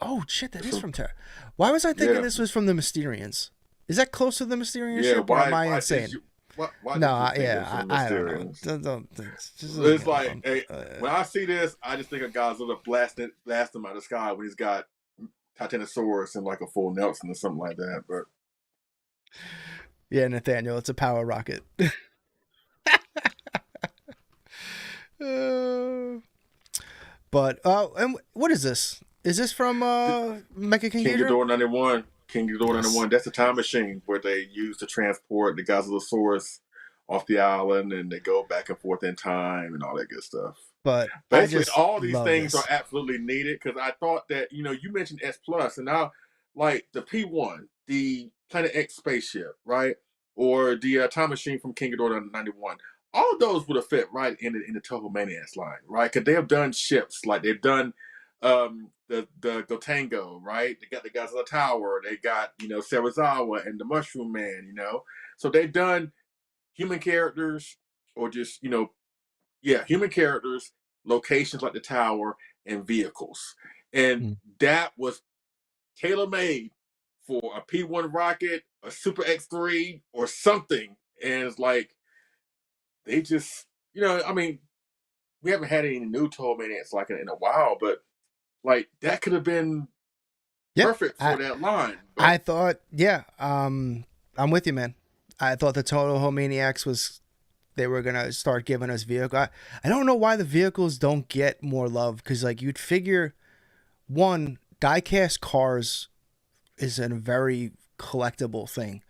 Oh shit, that is from Terra. Why was I thinking this was from the Mysterians? Is that close to the Mysterian ship, or am I insane? Why no, I don't know. Don't it's like, hey, when I see this, I just think of Godzilla blasting him out of the sky when he's got Titanosaurus and like a full Nelson or something like that. But yeah, Nathaniel, it's a power rocket. But and what is this? Is this from Mecha-King King Ghidorah 91? King Ghidorah 91. That's a time machine where they use to transport the Godzillasaurus off the island, and they go back and forth in time and all that good stuff. But basically, all these things are absolutely needed, because I thought that, you know, you mentioned S Plus, and now like the P1, the Planet X spaceship, right, or the time machine from King Ghidorah 91. All of those would have fit right in the Toho Maniacs line, right? Because they have done ships, like they've done the Gotengo, right? They got the Godzilla Tower, they got, you know, Serizawa and the Mushroom Man, you know. So they've done human characters, or just, you know, human characters, locations like the tower, and vehicles. And that was tailor-made for a P1 rocket, a Super X3, or something. And it's like, they just, you know, I mean, we haven't had any new Toho Maniacs like it in a while, but like that could have been perfect for that line. But I thought, I'm with you, man. I thought the Toho Maniacs they were gonna start giving us vehicles. I don't know why the vehicles don't get more love, because like you'd figure, one, diecast cars is a very collectible thing.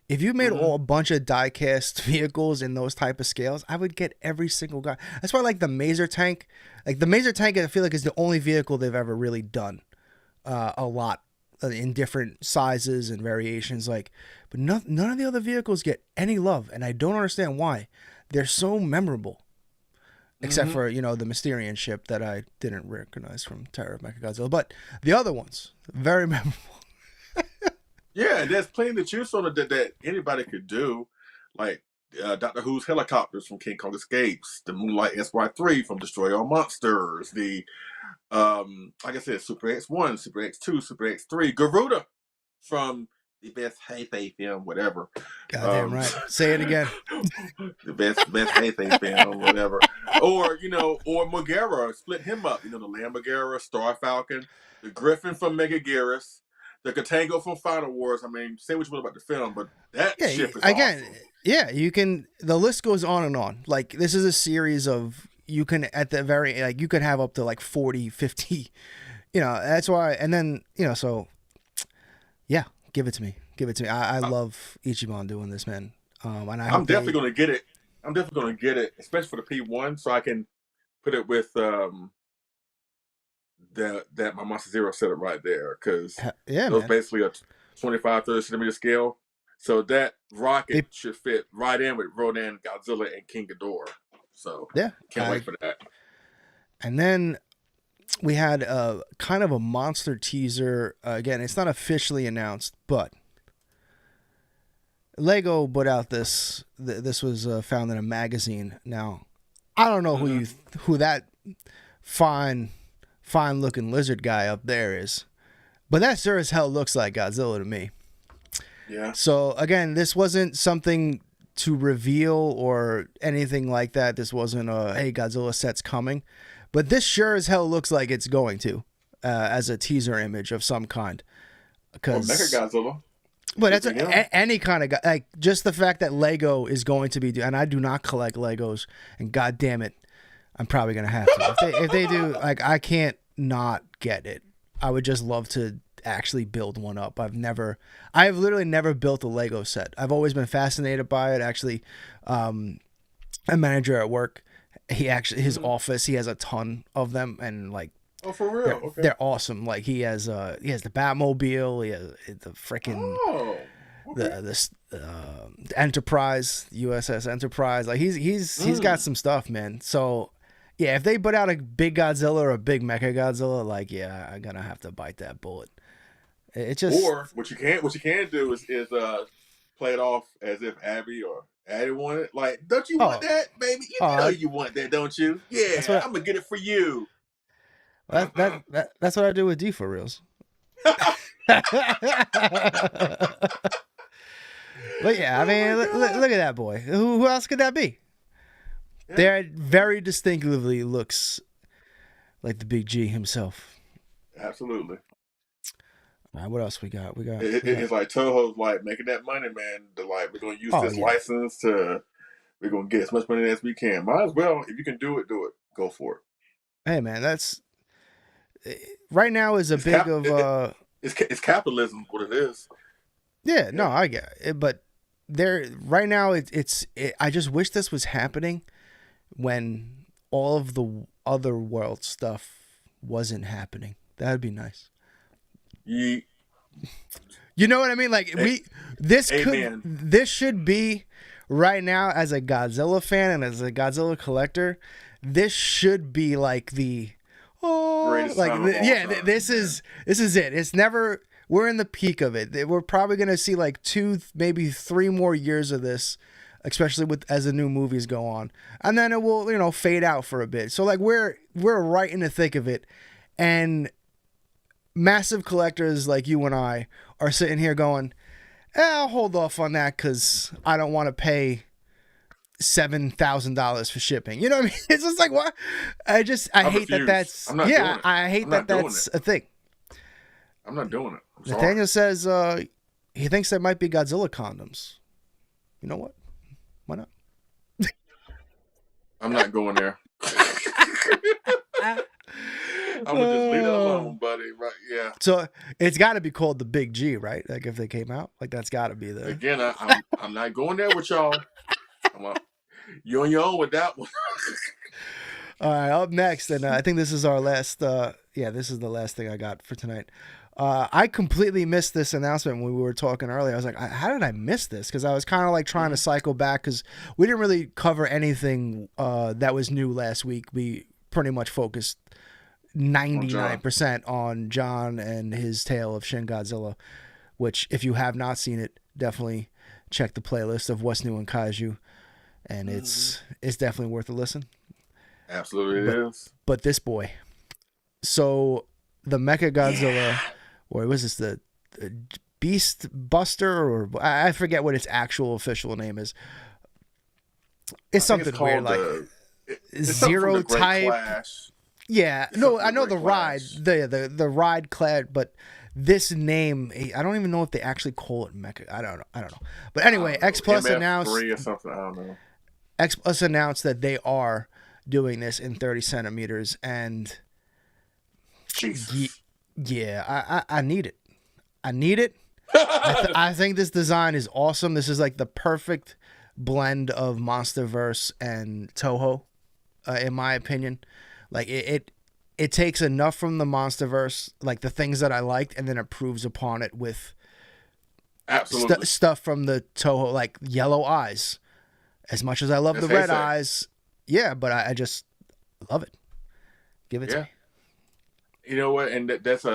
If you made a bunch of diecast vehicles in those type of scales, I would get every single guy. That's why, like the Maser Tank, I feel like is the only vehicle they've ever really done a lot in different sizes and variations. Like, but none of the other vehicles get any love, and I don't understand why. They're so memorable, except for, you know, the Mysterian ship that I didn't recognize from Terror Mechagodzilla, but the other ones, very memorable. Yeah, there's plenty to choose from that anybody could do, like Doctor Who's helicopters from King Kong Escapes, the Moonlight SY3 from Destroy All Monsters, the like I said, Super X1, Super X2, Super X3, Garuda from the best Heisei film, whatever. Goddamn right. Say it again. The best Heisei film, whatever. Or, you know, or Megara, split him up. You know, the Land Megara, Star Falcon, the Griffin from Megaguirus, the Katango from Final Wars. I mean, say what you want about the film, but that ship is awesome. Yeah, you can, the list goes on and on. Like, this is a series of, you can, at the very, like, you could have up to like 40, 50, you know, that's why, and then, you know, so, yeah, give it to me. I love Ichiban doing this, man. And I'm definitely going to get it. I'm definitely going to get it, especially for the P1, so I can put it with that my Monster Zero setup right there, because it was basically a 25, 30 centimeter scale. So that rocket should fit right in with Rodan, Godzilla, and King Ghidorah. So can't wait for that. And then we had a kind of a monster teaser. Again, it's not officially announced, but Lego put out this. This was found in a magazine. Now, I don't know who that fine looking lizard guy up there is, but that sure as hell looks like Godzilla to me. Yeah. So again, this wasn't something to reveal or anything like that. This wasn't a, hey, Godzilla set's coming, but this sure as hell looks like it's going to, as a teaser image of some kind. Because Mecha-Godzilla. But that's any kind of, like, just the fact that Lego is going to be, and I do not collect Legos, and god damn it, I'm probably gonna have to. If they do, like, I can't not get it. I would just love to actually build one up. I've literally never built a Lego set. I've always been fascinated by it. Actually, a manager at work, his office, he has a ton of them, and like, oh, for real? Okay. They're awesome. Like, he has the Batmobile, he has the freaking the Enterprise, USS Enterprise. Like, he's got some stuff, man. So yeah, if they put out a big Godzilla or a big Mecha-Godzilla, like, yeah, I'm gonna have to bite that bullet. It just, or what you can do is play it off as if Abby or Addie wanted. Like, don't you want that, baby? You know you want that, don't you? Yeah, I'm gonna get it for you. That's what I do with D for reals. But yeah, I mean, look at that boy. Who else could that be? Yeah. There very distinctively looks like the Big G himself. Absolutely. All right, what else we got? It's like Toho's like making that money, man. They're like, we're gonna use this license we're gonna get as much money as we can. Might as well, if you can do it, go for it. Hey man, that's right now is it's capitalism, what it is. Yeah, no, I get it, but right now I just wish this was happening when all of the other world stuff wasn't happening. That'd be nice. You know what I mean? Like, this should be right now, as a Godzilla fan and as a Godzilla collector, this should be like this is it. It's never. We're in the peak of it. We're probably gonna see like 2, maybe 3 more years of this, especially as the new movies go on, and then it will, fade out for a bit. So like we're right in the thick of it, and massive collectors like you and I are sitting here going, I'll hold off on that because I don't want to pay $7,000 for shipping. You know what I mean? It's just like, what? I hate that that's I hate that that's a thing. I'm not doing it. Nathaniel says he thinks there might be Godzilla condoms. You know what? Why not? I'm not going there. I'm gonna just leave it alone, buddy. Right? Yeah. So it's got to be called the Big G, right? Like, if they came out, like, that's got to be the. Again, I'm not going there with y'all. You're on your own with that one. All right, up next, and I think this is our last. This is the last thing I got for tonight. I completely missed this announcement when we were talking earlier. I was like, how did I miss this? Because I was kind of like trying to cycle back because we didn't really cover anything that was new last week. We pretty much focused 99% on John and his tale of Shin Godzilla, which, if you have not seen it, definitely check the playlist of What's New in Kaiju, and it's definitely worth a listen. Absolutely, it is. But this boy, so the Mecha-Godzilla, or was this the Beast Buster, or I forget what its actual official name is. It's something weird, like Zero Type. Clash. Yeah, no, I know the ride, the ride clad, but this name, I don't even know if they actually call it Mecha. I don't know. But anyway, X Plus announced or something. I don't know. X Plus announced that they are doing this in 30 centimeters, and Jesus. I need it. I need it. I think this design is awesome. This is like the perfect blend of MonsterVerse and Toho, in my opinion. Like, it takes enough from the MonsterVerse, like the things that I liked, and then improves upon it with stuff from the Toho, like yellow eyes. As much as I love the red eyes, but I just love it. Give it to me. You know what? And that's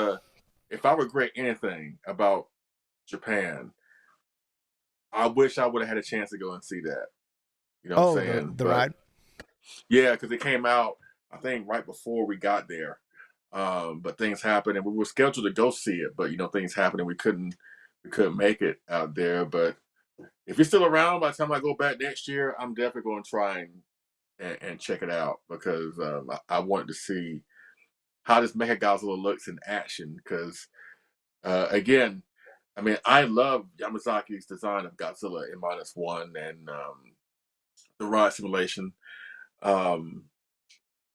if I regret anything about Japan, I wish I would have had a chance to go and see that. You know what I'm saying? The ride? Yeah, because it came out, I think, right before we got there. But things happened, and we were scheduled to go see it, but things happened, and we couldn't make it out there. But if you're still around by the time I go back next year, I'm definitely going to try and check it out, because I wanted to see how this Mechagodzilla looks in action. Because again, I mean, I love Yamazaki's design of Godzilla in -1 and the ride simulation.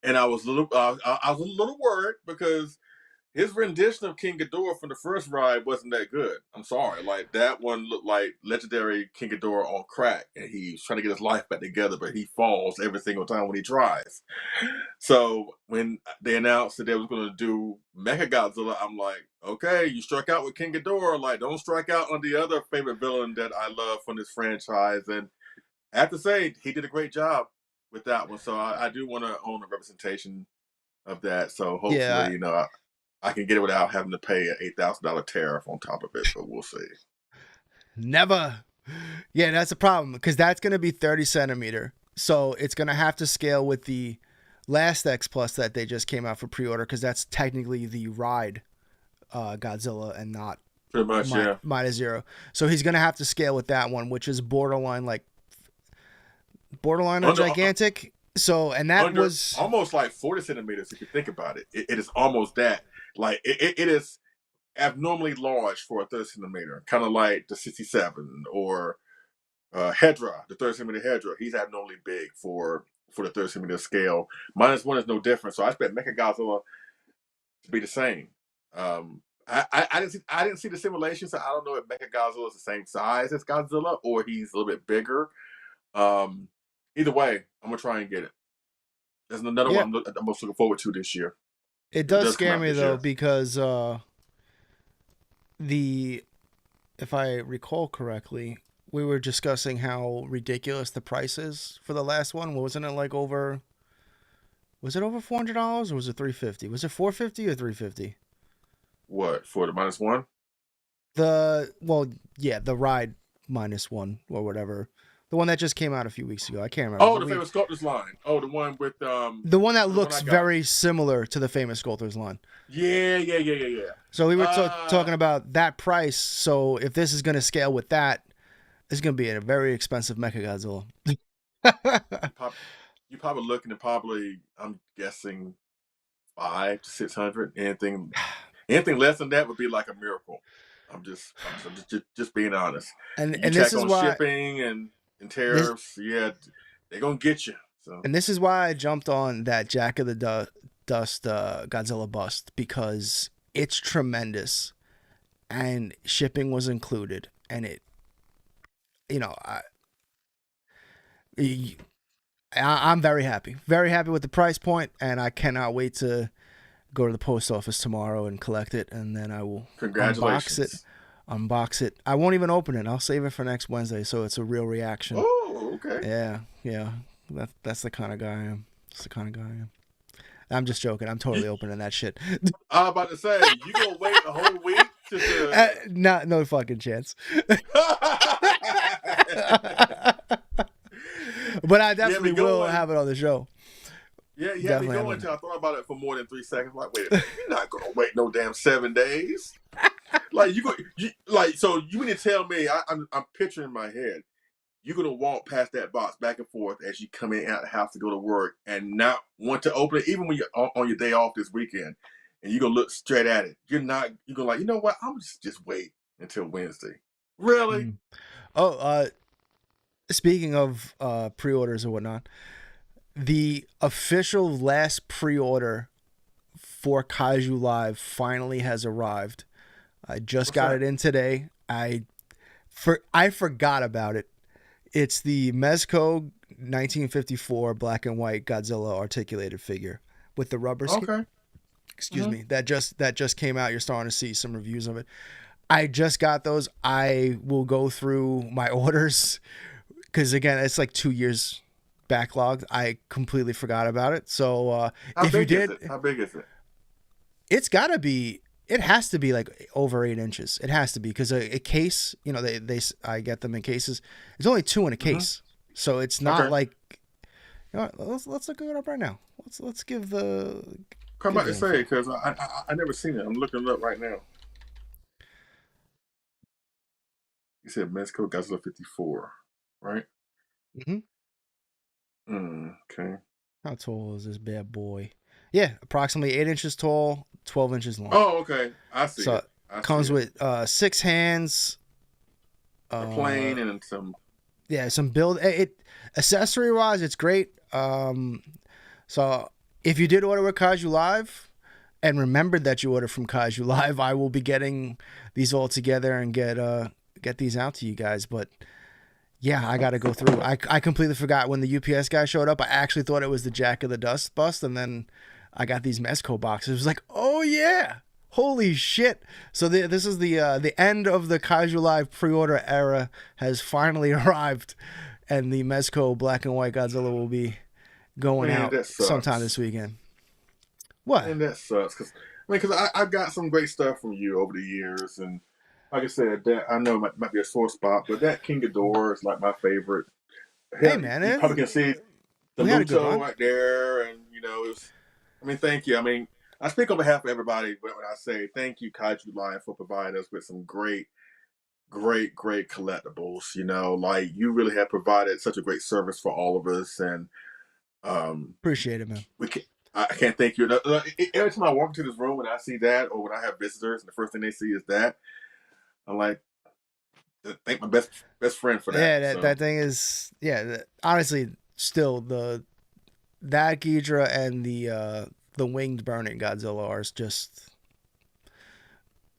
and I was I was a little worried because his rendition of King Ghidorah from the first ride wasn't that good. I'm sorry. Like, that one looked like legendary King Ghidorah on crack, and he's trying to get his life back together, but he falls every single time when he tries. So when they announced that they was going to do Mecha-Godzilla, I'm like, okay, you struck out with King Ghidorah. Like, don't strike out on the other favorite villain that I love from this franchise. And I have to say, he did a great job with that one. So I do want to own a representation of that. So hopefully, Yeah, you know, I can get it without having to pay an $8,000 tariff on top of it, but we'll see. never. Yeah, that's a problem because that's going to be 30 centimeter. So it's going to have to scale with the last X Plus that they just came out for pre-order because that's technically the ride Godzilla and not Pretty much, yeah. minus zero. So he's going to have to scale with that one, which is borderline gigantic. So, and that was almost like 40 centimeters if you think about it. It is almost that. Like, it is abnormally large for a 30 centimeter, kind of like the 67 or Hedra, the 30 centimeter Hedra. He's abnormally big for the 30 centimeter scale. Minus one is no different. So I expect Mechagodzilla to be the same. I didn't see the simulation, so I don't know if Mechagodzilla is the same size as Godzilla or he's a little bit bigger. Either way, I'm gonna try and get it. There's another one I'm most looking forward to this year. It does scare me though because if I recall correctly, we were discussing how ridiculous the price is for the last one. Wasn't it like over? Was it over $400 or was it $350? Was it $450 or $350? What, for the minus one? The ride minus one or whatever. The one that just came out a few weeks ago. I can't remember. Oh, the famous sculptors line. Oh, the one with the one that looks very similar to the famous sculptors line. Yeah. So we were talking about that price. So if this is going to scale with that, it's going to be a very expensive Mechagodzilla. You're probably looking at I'm guessing $500 to $600. Anything less than that would be like a miracle. I'm just being honest. And this is why shipping and tariffs, they're gonna get you. So. And this is why I jumped on that Jack of the Dust Godzilla bust, because it's tremendous, and shipping was included, and it, I'm very happy with the price point, and I cannot wait to go to the post office tomorrow and collect it, and then I will unbox it. I won't even open it. I'll save it for next Wednesday, so it's a real reaction. Oh, okay. Yeah. That's the kind of guy I am. I'm just joking. I'm totally opening that shit. I was about to say, you gonna wait a whole week no fucking chance. But I definitely will have it on the show. Yeah, you had me going until I thought about it for more than 3 seconds. Like, wait a minute, you're not gonna wait no damn 7 days. Like, so you mean to tell me? I'm picturing in my head, you're gonna walk past that box back and forth as you come in and out the house to go to work, and not want to open it, even when you're on your day off this weekend, and you're gonna look straight at it. You're gonna like, you know what? I'm just wait until Wednesday. Really? Speaking of pre-orders and whatnot, the official last pre-order for Kaiju Live finally has arrived. I just got it in today. I forgot about it. It's the Mezco 1954 black and white Godzilla articulated figure with the rubber skin. Okay. Excuse me. That just came out. You're starting to see some reviews of it. I just got those. I will go through my orders because, again, it's like 2 years backlogged. I completely forgot about it. So if you did, how big is it? It's got to be. It has to be like over 8 inches. It has to be because a case, I get them in cases. It's only 2 in a case, so it's not like. You know what, let's look it up right now. Let's give the. Come back and say it because I never seen it. I'm looking it up right now. You said Mezco Godzilla 54, right? Okay. How tall is this bad boy? Yeah, approximately 8 inches tall, 12 inches long. Oh, okay. I see. So it comes with 6 hands, a plane, and some. Yeah, some build. Accessory wise, it's great. So if you did order with Kaiju Live and remembered that you ordered from Kaiju Live, I will be getting these all together and get these out to you guys. But yeah, I got to go through. I completely forgot when the UPS guy showed up. I actually thought it was the Jack of the Dust bust, and then I got these Mezco boxes. It was like, oh yeah, holy shit! So this is the end of the Kaiju Live pre-order era has finally arrived, and the Mezco black and white Godzilla will be going out sometime this weekend. What? And that sucks because I've got some great stuff from you over the years, and like I said, that I know might be a sore spot, but that King Ghidorah is like my favorite. Hey man, you probably can see the Luto right there, and it was. I mean, thank you. I mean, I speak on behalf of everybody when I say thank you, Kaiju Live, for providing us with some great collectibles. Like you really have provided such a great service for all of us, and appreciate it, man. I can't thank you. Every time I walk into this room and I see that, or when I have visitors, and the first thing they see is that, I'm like, thank my best friend for that. Yeah, that thing is honestly still that Ghidra and the winged burning Godzilla are just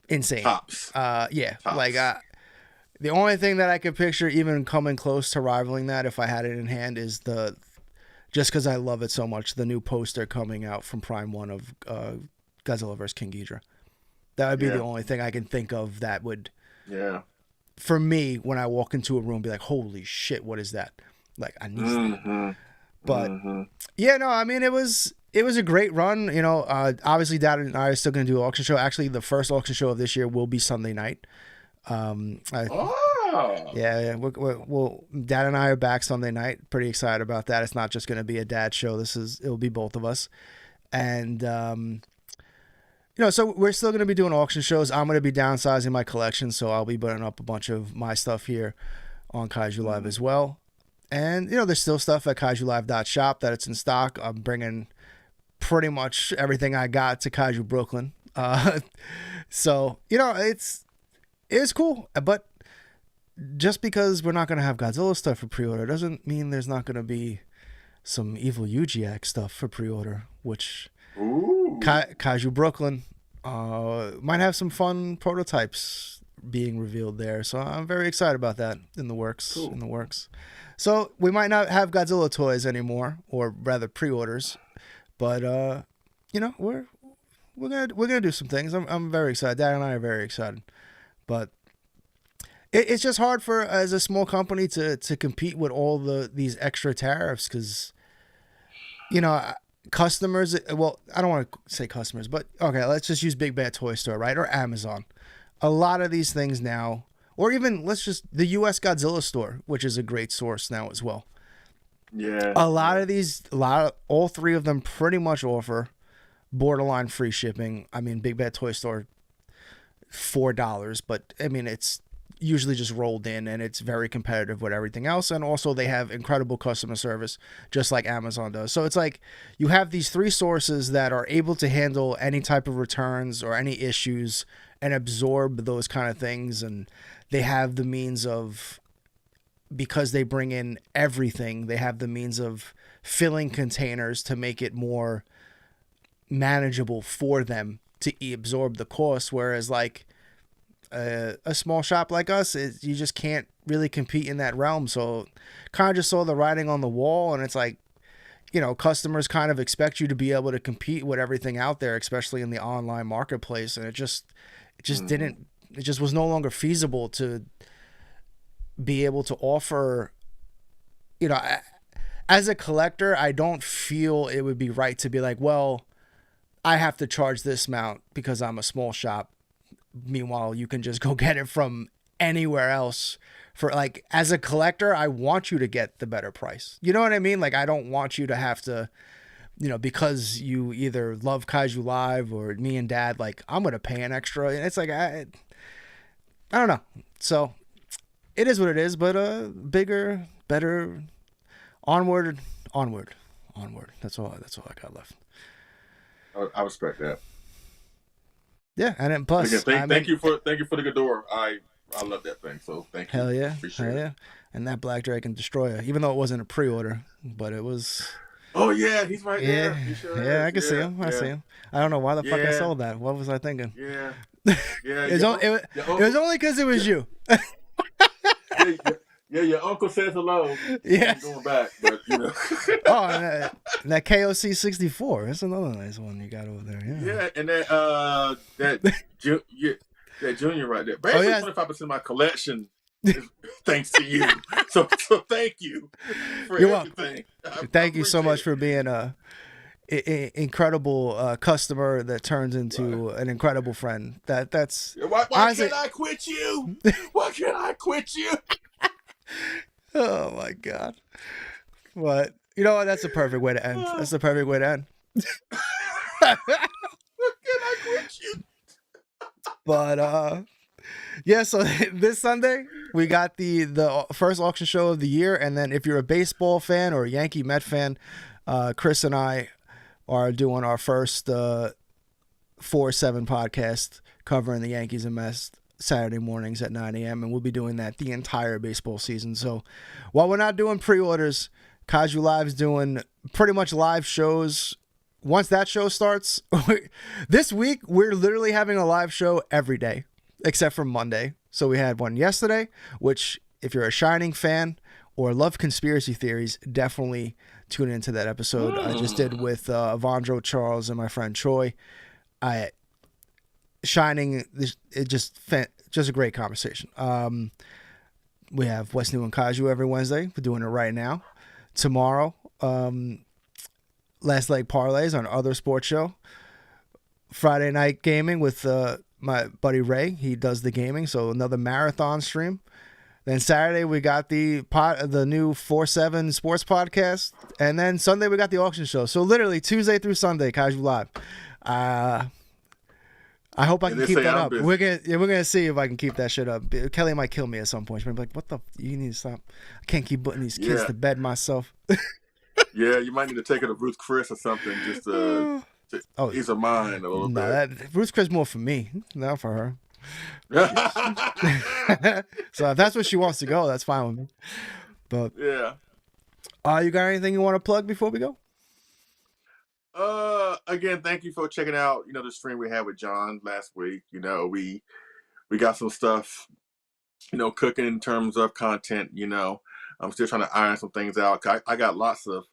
insane. Tops. Tops. Like the only thing that I could picture even coming close to rivaling that, if I had it in hand, is just because I love it so much, the new poster coming out from Prime 1 of Godzilla vs. King Ghidorah. That would be the only thing I can think of that would, for me, when I walk into a room, be like, holy shit, what is that? Like, I need that. But, yeah, no, I mean, it was a great run. Obviously, Dad and I are still going to do an auction show. Actually, the first auction show of this year will be Sunday night. Yeah. We'll Dad and I are back Sunday night. Pretty excited about that. It's not just going to be a dad show. It'll be both of us. And, so we're still going to be doing auction shows. I'm going to be downsizing my collection, so I'll be putting up a bunch of my stuff here on Kaiju Live as well. And, there's still stuff at kaijulive.shop that it's in stock. I'm bringing pretty much everything I got to Kaiju Brooklyn. So, it's cool. But just because we're not going to have Godzilla stuff for pre-order doesn't mean there's not going to be some Evil Yujiak stuff for pre-order, which Kaiju Brooklyn might have some fun prototypes being revealed there. So I'm very excited about that in the works. So we might not have Godzilla toys anymore, or rather pre-orders, but we're gonna do some things. I'm very excited. Dad and I are very excited, but it's just hard as a small company to compete with all these extra tariffs because customers. Well, I don't want to say customers, but okay, let's just use Big Bad Toy Store, right, or Amazon. A lot of these things now. Or even, the U.S. Godzilla store, which is a great source now as well. Yeah. All three of them pretty much offer borderline free shipping. I mean, Big Bad Toy Store, $4, but I mean, it's usually just rolled in and it's very competitive with everything else. And also they have incredible customer service, just like Amazon does. So it's like you have these three sources that are able to handle any type of returns or any issues and absorb those kind of things. And they have the means of, because they bring in everything, they have the means of filling containers to make it more manageable for them to absorb the cost. Whereas like a small shop like us, you just can't really compete in that realm. So kind of just saw the writing on the wall, and it's like, customers kind of expect you to be able to compete with everything out there, especially in the online marketplace. And it just was no longer feasible to be able to offer, as a collector, I don't feel it would be right to be like, well, I have to charge this amount because I'm a small shop. Meanwhile, you can just go get it from anywhere else. For like, as a collector, I want you to get the better price. You know what I mean? Like, I don't want you to have to, because you either love Kaiju Live or me and Dad, like, I'm going to pay an extra. And it's like, I don't know. So it is what it is, but bigger, better, onward. That's all I got left. I respect that. Yeah, and then plus, again, thank you for the Ghidorah. I love that thing. So thank you. Hell yeah. And that Black Dragon Destroyer, even though it wasn't a pre-order, but it was Oh yeah, he's right Yeah, there. He sure yeah, I is. can see Yeah, him. I see yeah, him. I don't know why the fuck I yeah, sold that. What was I thinking? yeah, yeah. It was, it was only because it was you. Yeah, yeah, your uncle says hello. He ain't Yes. going back, but you know. Oh, and that KOC 64. That's another nice one you got over there. Yeah. Yeah, and yeah, that junior right there. Oh Basically, yeah. 25% of my collection is thanks to you. So thank you for You're welcome. everything. I Thank you so appreciate much it. for being a incredible customer that turns Right. into an incredible friend. That's Why honestly. can't I quit you? Why can't I quit you? Oh my god. But you know what? That's the perfect way to end. That's the perfect way to end. Why can't I quit you? But yeah, so this Sunday we got the first auction show of the year, and then if you're a baseball fan or a Yankee Met fan, Chris and I are doing our first 4-7 podcast covering the Yankees and Mets Saturday mornings at 9 a.m. and we'll be doing that the entire baseball season. So while we're not doing pre-orders, Kaiju Live's doing pretty much live shows. Once that show starts, this week we're literally having a live show every day except for Monday. So we had one yesterday, which if you're a Shining fan or love conspiracy theories, definitely tune into that episode I just did with Avandro Charles and my friend Troy. Shining, it just a great conversation. We have What's New in Kaiju every Wednesday. We're doing it right now. Tomorrow, Last Leg Parlays on Other Sports Show. Friday night gaming with my buddy Ray. He does the gaming, so another marathon stream. Then Saturday we got the new 4-7 sports podcast, and then Sunday we got the auction show. So literally Tuesday through Sunday, Kaiju Live. I hope I can keep that up. We're gonna see if I can keep that shit up. Kelly might kill me at some point. She'll be like, "What the? You need to stop. I can't keep putting these kids to bed myself." Yeah, you might need to take her to Ruth Chris or something just to ease her mind a little bit. That Ruth Chris more for me, not for her. So if that's what she wants to go, that's fine with me. But yeah. You got anything you want to plug before we go? Again, thank you for checking out, the stream we had with John last week. We got some stuff, cooking in terms of content. I'm still trying to iron some things out. I got lots of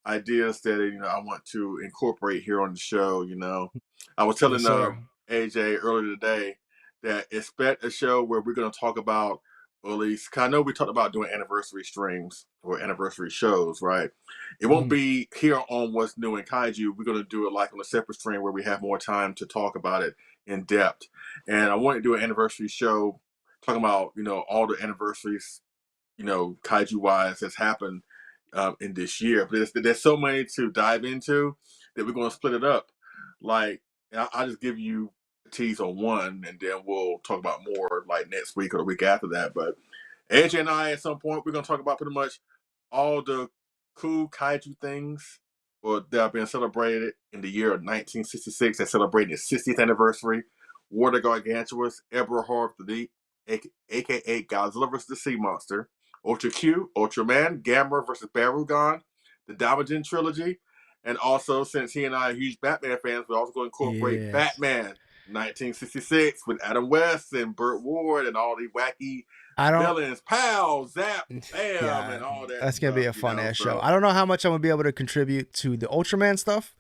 ideas that I want to incorporate here on the show. I was telling AJ earlier today that expect a show where we're going to talk about, or at least, 'cause I know we talked about doing anniversary streams or anniversary shows, right? It won't be here on What's New in Kaiju. We're going to do it like on a separate stream where we have more time to talk about it in depth. And I want to do an anniversary show talking about, all the anniversaries, Kaiju wise that's happened in this year. But there's so many to dive into that we're going to split it up. Like, I'll just give you a tease on one, and then we'll talk about more like next week or the week after that. But AJ and I, at some point, we're going to talk about pretty much all the cool Kaiju things that have been celebrated in the year of 1966. They're celebrating its 60th anniversary. War the Gargantuous, Eberhard the Deep, a.k.a. Godzilla vs. the Sea Monster, Ultra Q, Ultraman, Gamera versus Barugon, the Damajin trilogy, and also, since he and I are huge Batman fans, we're also going to incorporate Batman 1966 with Adam West and Burt Ward and all the wacky villains, Pow, Zap, Bam, and all that. That's gonna be a fun ass show. I don't know how much I'm gonna be able to contribute to the Ultraman stuff,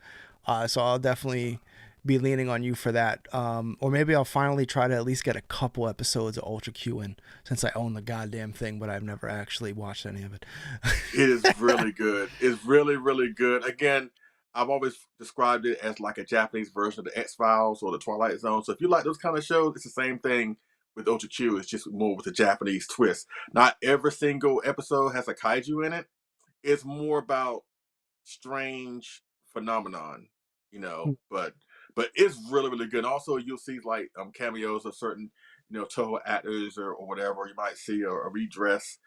so I'll definitely be leaning on you for that. Or maybe I'll finally try to at least get a couple episodes of Ultra Q in, since I own the goddamn thing, but I've never actually watched any of it. It is really good. It's really, really good. Again, I've always described it as like a Japanese version of the X-Files or the Twilight Zone. So if you like those kind of shows, it's the same thing with Ultra Q. It's just more with a Japanese twist. Not every single episode has a kaiju in it. It's more about strange phenomenon, but it's really, really good. Also, you'll see like cameos of certain, Toho actors or whatever. You might see a redress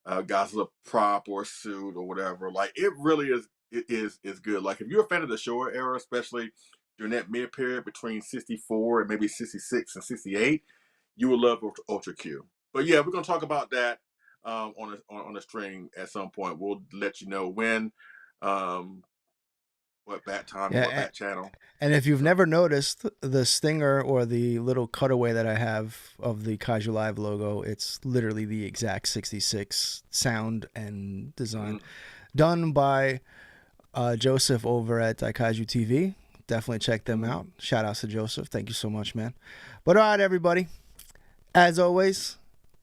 Godzilla prop or suit or whatever. Like, it really is good. Like, if you're a fan of the Showa era, especially during that mid period between 64 and maybe 66 and 68, you will love Ultra Q. But yeah, we're gonna talk about that on a stream at some point. We'll let you know when. what bat time, Yeah, what bat channel. And if you've never noticed the stinger or the little cutaway that I have of the Kaiju Live logo, it's literally the exact 66 sound and design done by Joseph over at Kaiju TV. Definitely check them out. Shout outs to Joseph. Thank you so much, man. But all right, everybody. As always,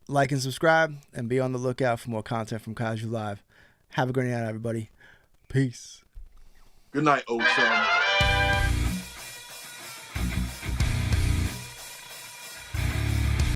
like and subscribe and be on the lookout for more content from Kaiju Live. Have a great night, everybody. Peace. Good night, old chum.